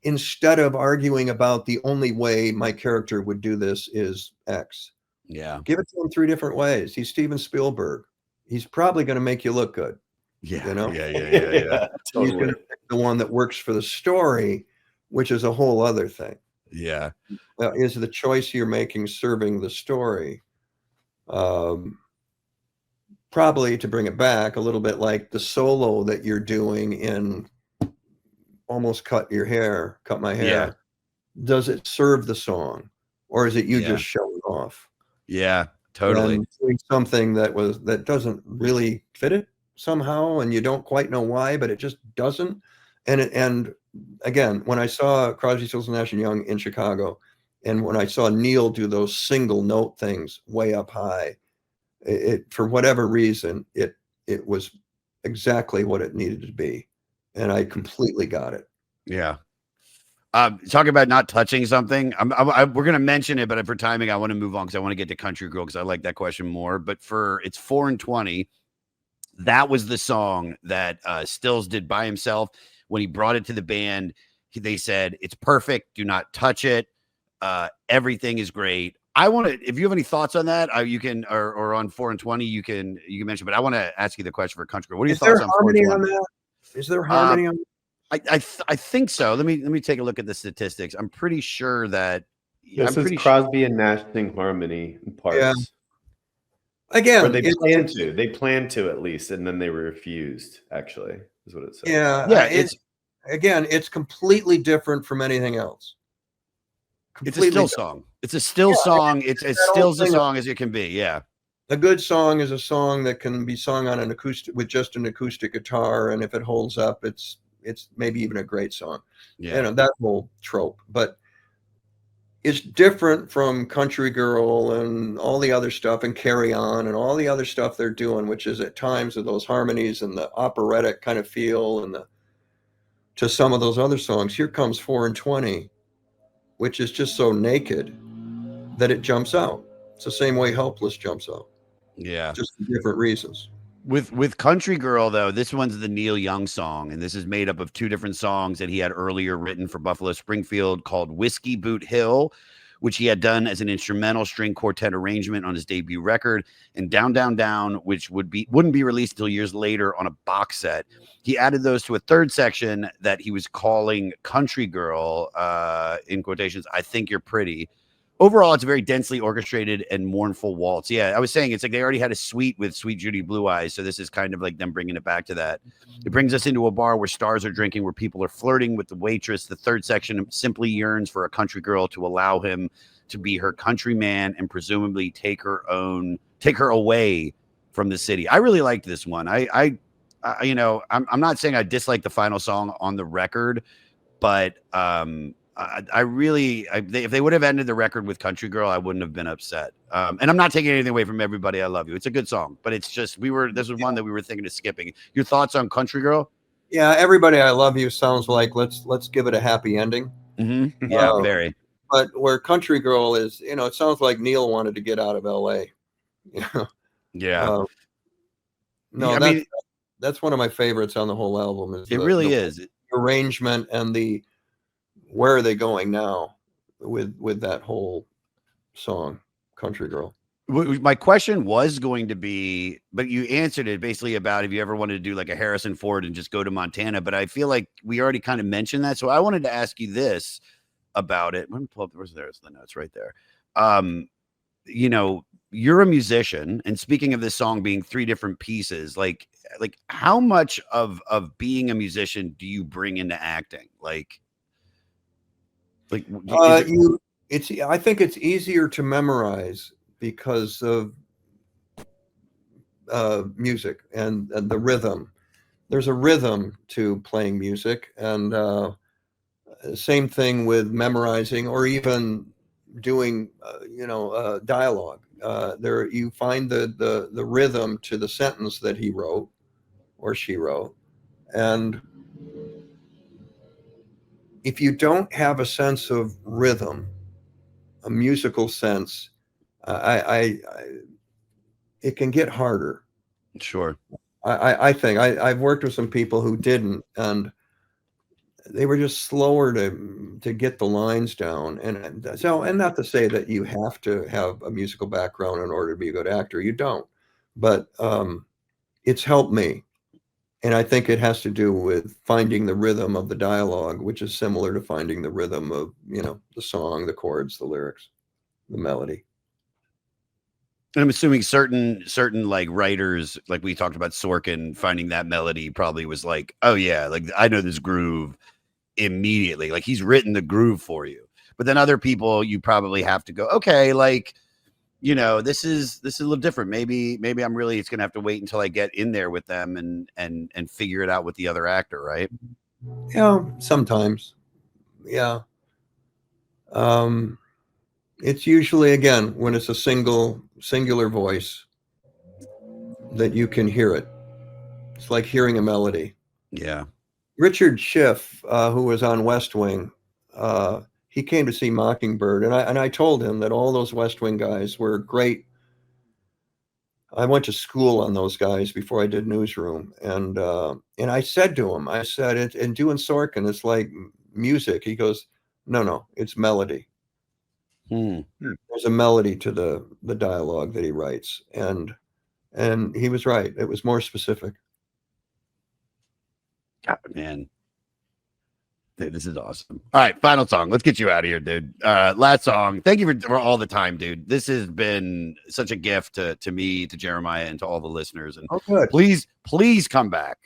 B: instead of arguing about the only way my character would do this is X.
A: Yeah.
B: Give it to him 3 different ways. He's Steven Spielberg. He's probably going to make you look good.
A: Yeah.
B: You know?
A: Yeah.
B: He's going
C: Totally.
B: to pick the one that works for the story, which is a whole other thing.
A: Yeah.
B: Is the choice you're making serving the story? Probably, to bring it back a little bit, like the solo that you're doing in Almost Cut My Hair.
A: Yeah.
B: Does it serve the song, or is it you
A: Yeah.
B: just showing off?
A: Yeah. Totally.
B: And doing something that doesn't really fit it somehow, and you don't quite know why, but it just doesn't. And again, when I saw Crosby, Stills, Nash and Young in Chicago, and when I saw Neil do those single note things way up high, it for whatever reason, it was exactly what it needed to be, and I completely got it.
A: Yeah. Talking about not touching something, we're going to mention it, but for timing, I want to move on because I want to get to Country Girl because I like that question more. But it's 4 and 20. That was the song that Stills did by himself. When he brought it to the band, they said, it's perfect. Do not touch it. Everything is great. I want to, if you have any thoughts on that, you can, or on 4 and 20, you can mention, but I want to ask you the question for Country Girl. What are your thoughts on 4 and 20?
B: On that? Is there harmony on that?
A: I think so. Let me take a look at the statistics. I'm pretty sure that
C: This is Crosby and Nash sing harmony in parts.
B: Yeah. Again,
C: or they planned to at least, and then they were refused. Actually, is what it says.
B: Yeah. It's completely different from anything else.
A: It's a still song. It's a still song. It's as Stills a song as it can be. Yeah.
B: A good song is a song that can be sung on an acoustic with just an acoustic guitar, and if it holds up, it's maybe even a great song.
A: Yeah.
B: You know, that whole trope. But it's different from Country Girl and all the other stuff, and Carry On and all the other stuff they're doing, which is at times of those harmonies and the operatic kind of feel, and to some of those other songs. Here comes 4 and 20, which is just so naked that it jumps out. It's the same way Helpless jumps out.
A: Yeah.
B: Just for different reasons.
A: With Country Girl, though, this one's the Neil Young song, and this is made up of 2 different songs that he had earlier written for Buffalo Springfield called Whiskey Boot Hill, which he had done as an instrumental string quartet arrangement on his debut record, and Down, Down, Down, which wouldn't be released until years later on a box set. He added those to a 3rd section that he was calling Country Girl, in quotations, I Think You're Pretty. Overall, it's a very densely orchestrated and mournful waltz. Yeah, I was saying it's like they already had a suite with Sweet Judy Blue Eyes, so this is kind of like them bringing it back to that. It brings us into a bar where stars are drinking, where people are flirting with the waitress. The 3rd section simply yearns for a country girl to allow him to be her countryman and presumably take her away from the city. I really liked this one. I'm not saying I dislike the final song on the record, but if they would have ended the record with Country Girl, I wouldn't have been upset. And I'm not taking anything away from Everybody I Love You. It's a good song, but it's just this was one that we were thinking of skipping. Your thoughts on Country Girl?
B: Yeah, Everybody I Love You sounds like let's give it a happy ending.
A: Mm-hmm. Yeah, very.
B: But where Country Girl is, it sounds like Neil wanted to get out of LA.
A: Yeah.
B: No, that's one of my favorites on the whole album.
A: It really is.
B: The arrangement and where are they going now with that whole song, Country Girl.
A: My question was going to be, but you answered it basically about if you ever wanted to do like a Harrison Ford and just go to Montana. But I feel like we already kind of mentioned that. So I wanted to ask you this about it. Let me pull up, there's the notes right there. You're a musician, and speaking of this song being 3 different pieces, like how much of being a musician do you bring into acting? I
B: think it's easier to memorize because of music and the rhythm. There's a rhythm to playing music, and same thing with memorizing or even doing dialogue. There you find the rhythm to the sentence that he wrote or she wrote, and if you don't have a sense of rhythm, a musical sense, it can get harder.
A: Sure.
B: I think I've worked with some people who didn't, and they were just slower to get the lines down. And so, and not to say that you have to have a musical background in order to be a good actor. You don't. But it's helped me. And I think it has to do with finding the rhythm of the dialogue, which is similar to finding the rhythm of, the song, the chords, the lyrics, the melody.
A: And I'm assuming certain like writers, like we talked about Sorkin, finding that melody probably was like, oh yeah, like I know this groove immediately. Like he's written the groove for you. But then other people, you probably have to go, okay, like, this is a little different. Maybe I'm really, it's gonna have to wait until I get in there with them and figure it out with the other actor, right?
B: Yeah, sometimes. Yeah. It's usually, again, when it's a singular voice that you can hear it. It's like hearing a melody.
A: Yeah.
B: Richard Schiff, who was on West Wing, he came to see Mockingbird, and I told him that all those West Wing guys were great. I went to school on those guys before I did Newsroom, and I said to him, I said, in doing Sorkin, it's like music. He goes, no, it's melody. There's a melody to the dialogue that he writes, and he was right. It was more specific.
A: God, man. Dude, this is awesome. All right, final song. Let's get you out of here, dude. Last song. Thank you for all the time, dude. This has been such a gift to me, to Jeremiah, and to all the listeners. And
B: good.
A: Please come back.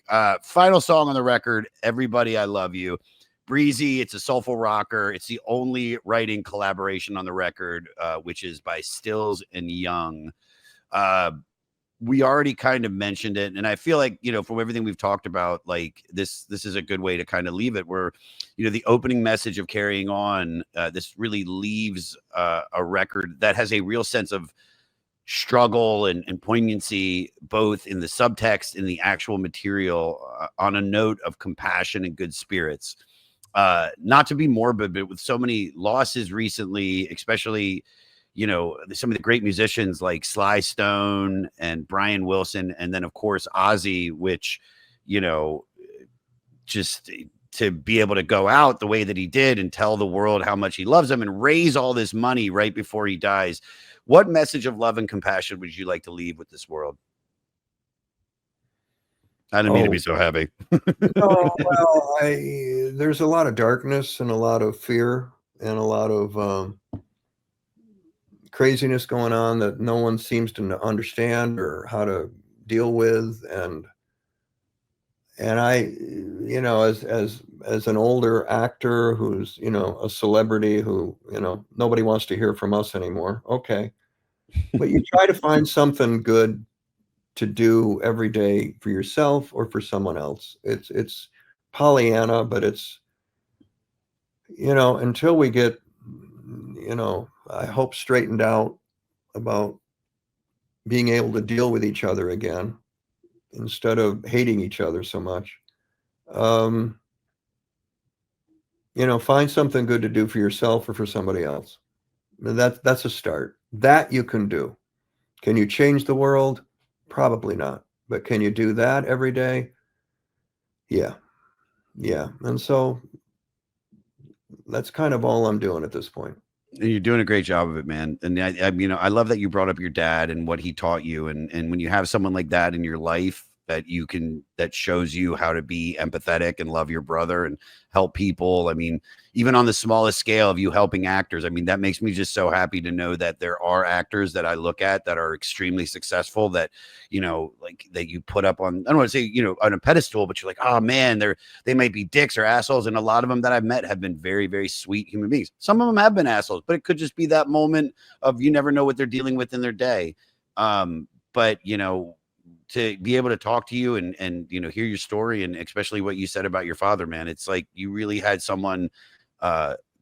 A: Final song on the record. Everybody, I love you. Breezy. It's a soulful rocker. It's the only writing collaboration on the record, which is by Stills and Young. We already kind of mentioned it, and I feel like, from everything we've talked about, like this is a good way to kind of leave it, where, the opening message of Carrying On, this really leaves a record that has a real sense of struggle and poignancy, both in the subtext, in the actual material, on a note of compassion and good spirits. Not to be morbid, but with so many losses recently, especially, some of the great musicians like Sly Stone and Brian Wilson, and then of course Ozzy, which, just to be able to go out the way that he did and tell the world how much he loves them and raise all this money right before he dies. What message of love and compassion would you like to leave with this world? I didn't mean to be so heavy.
B: Oh, well, there's a lot of darkness and a lot of fear and a lot of craziness going on that no one seems to understand or how to deal with. And I, as an older actor who's, a celebrity who, nobody wants to hear from us anymore. Okay. But you try to find something good to do every day for yourself or for someone else. It's Pollyanna, but it's, until we get, I hope straightened out about being able to deal with each other again instead of hating each other so much. Find something good to do for yourself or for somebody else. That's a start. That you can do. Can you change the world? Probably not. But can you do that every day? Yeah. And so that's kind of all I'm doing at this point.
A: And you're doing a great job of it, man. And I love that you brought up your dad and what he taught you. And when you have someone like that in your life that shows you how to be empathetic and love your brother and help people. I mean, even on the smallest scale of you helping actors, I mean, that makes me just so happy to know that there are actors that I look at that are extremely successful that, like that you put up on, I don't want to say, on a pedestal, but you're like, oh man, they might be dicks or assholes. And a lot of them that I've met have been very, very sweet human beings. Some of them have been assholes, but it could just be that moment of, you never know what they're dealing with in their day. But to be able to talk to you and hear your story, and especially what you said about your father, man, it's like you really had someone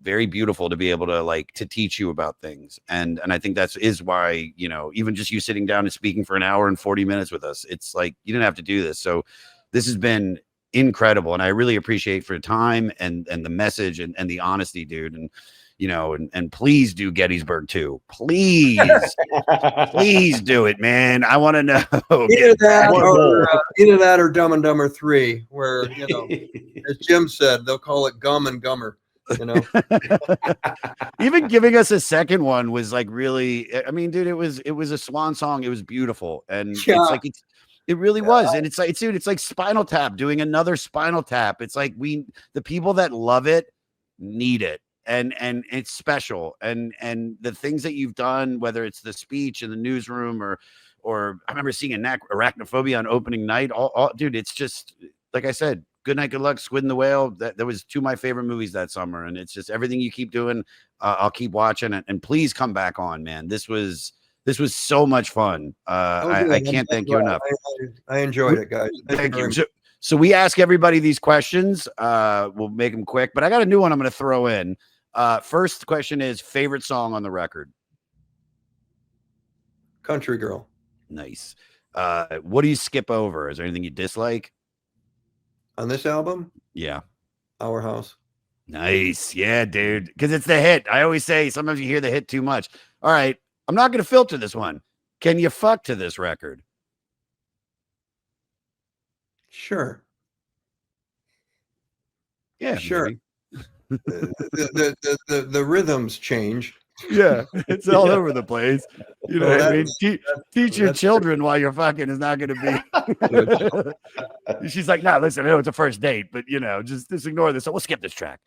A: very beautiful to be able to to teach you about things. And I think is why, even just you sitting down and speaking for an hour and 40 minutes with us, it's like you didn't have to do this. So this has been incredible. And I really appreciate for your time and the message and the honesty, dude. And and please do Gettysburg too. Please, please do it, man. I want to know.
B: Either that or Dumb and Dumber 3, where, as Jim said, they'll call it Gum and Gummer.
A: Even giving us a second one was like really, I mean, dude, it was a swan song. It was beautiful. And it's like, it really was. And it's like, dude, it's like Spinal Tap doing another Spinal Tap. It's like the people that love it need it. And it's special. And the things that you've done, whether it's the speech in the newsroom or I remember seeing Arachnophobia on opening night, dude, it's just, like I said, Good Night, Good Luck, Squid and the Whale. That was two of my favorite movies that summer. And it's just everything you keep doing. I'll keep watching it. And please come back on, man. This was so much fun. I can't thank you enough.
B: I enjoyed it, guys.
A: Thank you. So we ask everybody these questions. We'll make them quick, but I got a new one I'm going to throw in. First question is favorite song on the record.
B: Country Girl.
A: Nice. What do you skip over? Is there anything you dislike
B: on this album?
A: Yeah.
B: Our House.
A: Nice. Yeah, dude. Because it's the hit. I always say sometimes you hear the hit too much. All right. I'm not going to filter this one. Can you fuck to this record?
B: Sure.
A: Yeah,
B: sure. The rhythms change.
A: Yeah, it's all over the place. You know, I mean, teach your children while you're fucking is not going to be. She's like, no, listen, I know it's a first date, but just ignore this. So we'll skip this track.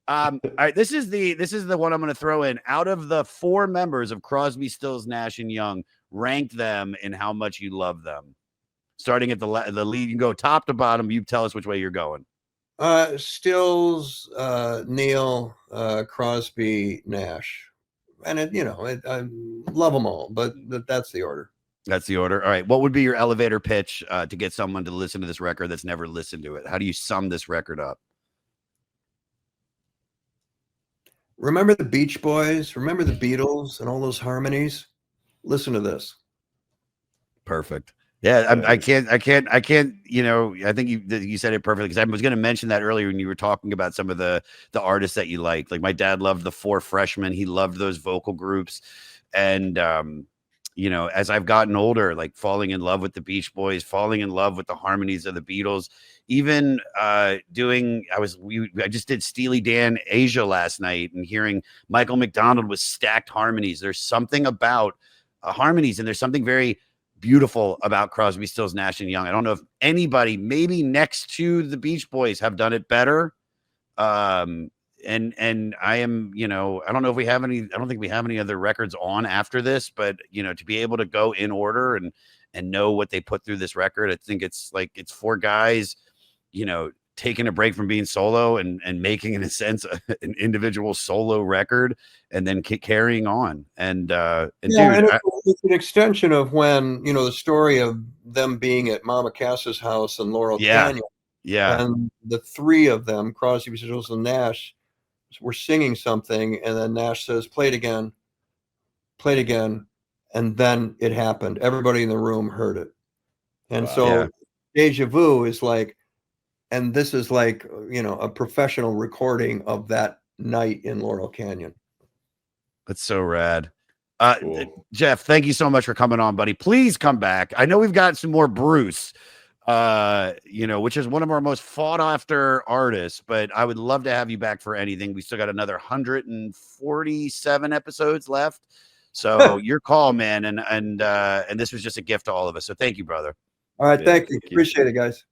A: All right, this is the one I'm going to throw in. Out of the 4 members of Crosby, Stills, Nash and Young, rank them in how much you love them. Starting at the lead, you can go top to bottom. You tell us which way you're going.
B: Stills, Neil, Crosby, Nash, and I love them all, but that's the order.
A: That's the order. All right. What would be your elevator pitch to get someone to listen to this record that's never listened to it? How do you sum this record up?
B: Remember the Beach Boys? Remember the Beatles and all those harmonies? Listen to this.
A: Perfect. Yeah, I can't. I think you said it perfectly, because I was going to mention that earlier when you were talking about some of the artists that you like. Like my dad loved the 4 Freshmen. He loved those vocal groups. And, as I've gotten older, like falling in love with the Beach Boys, falling in love with the harmonies of the Beatles, even I just did Steely Dan Asia last night, and hearing Michael McDonald with stacked harmonies. There's something about harmonies, and there's something very beautiful about Crosby, Stills, Nash and Young. I don't know if anybody, maybe next to the Beach Boys, have done it better. And I am, I don't know if we have any. I don't think we have any other records on after this, but to be able to go in order and know what they put through this record, I think it's 4 guys, taking a break from being solo and making, in a sense, an individual solo record, and then carrying on. And it's
B: an extension of when, the story of them being at Mama Cass's house in Laurel Canyon.
A: Yeah.
B: And the 3 of them, Crosby, Stills, and Nash, were singing something. And then Nash says, play it again. And then it happened. Everybody in the room heard it. And Deja Vu is like, and this is like, a professional recording of that night in Laurel Canyon.
A: That's so rad.
C: Cool.
A: Jeff, thank you so much for coming on, buddy. Please come back. I know we've got some more Bruce, which is one of our most fought after artists, but I would love to have you back for anything. We still got another 147 episodes left. So your call, man. And this was just a gift to all of us. So thank you, brother.
B: All right. Thank you. Appreciate it, guys.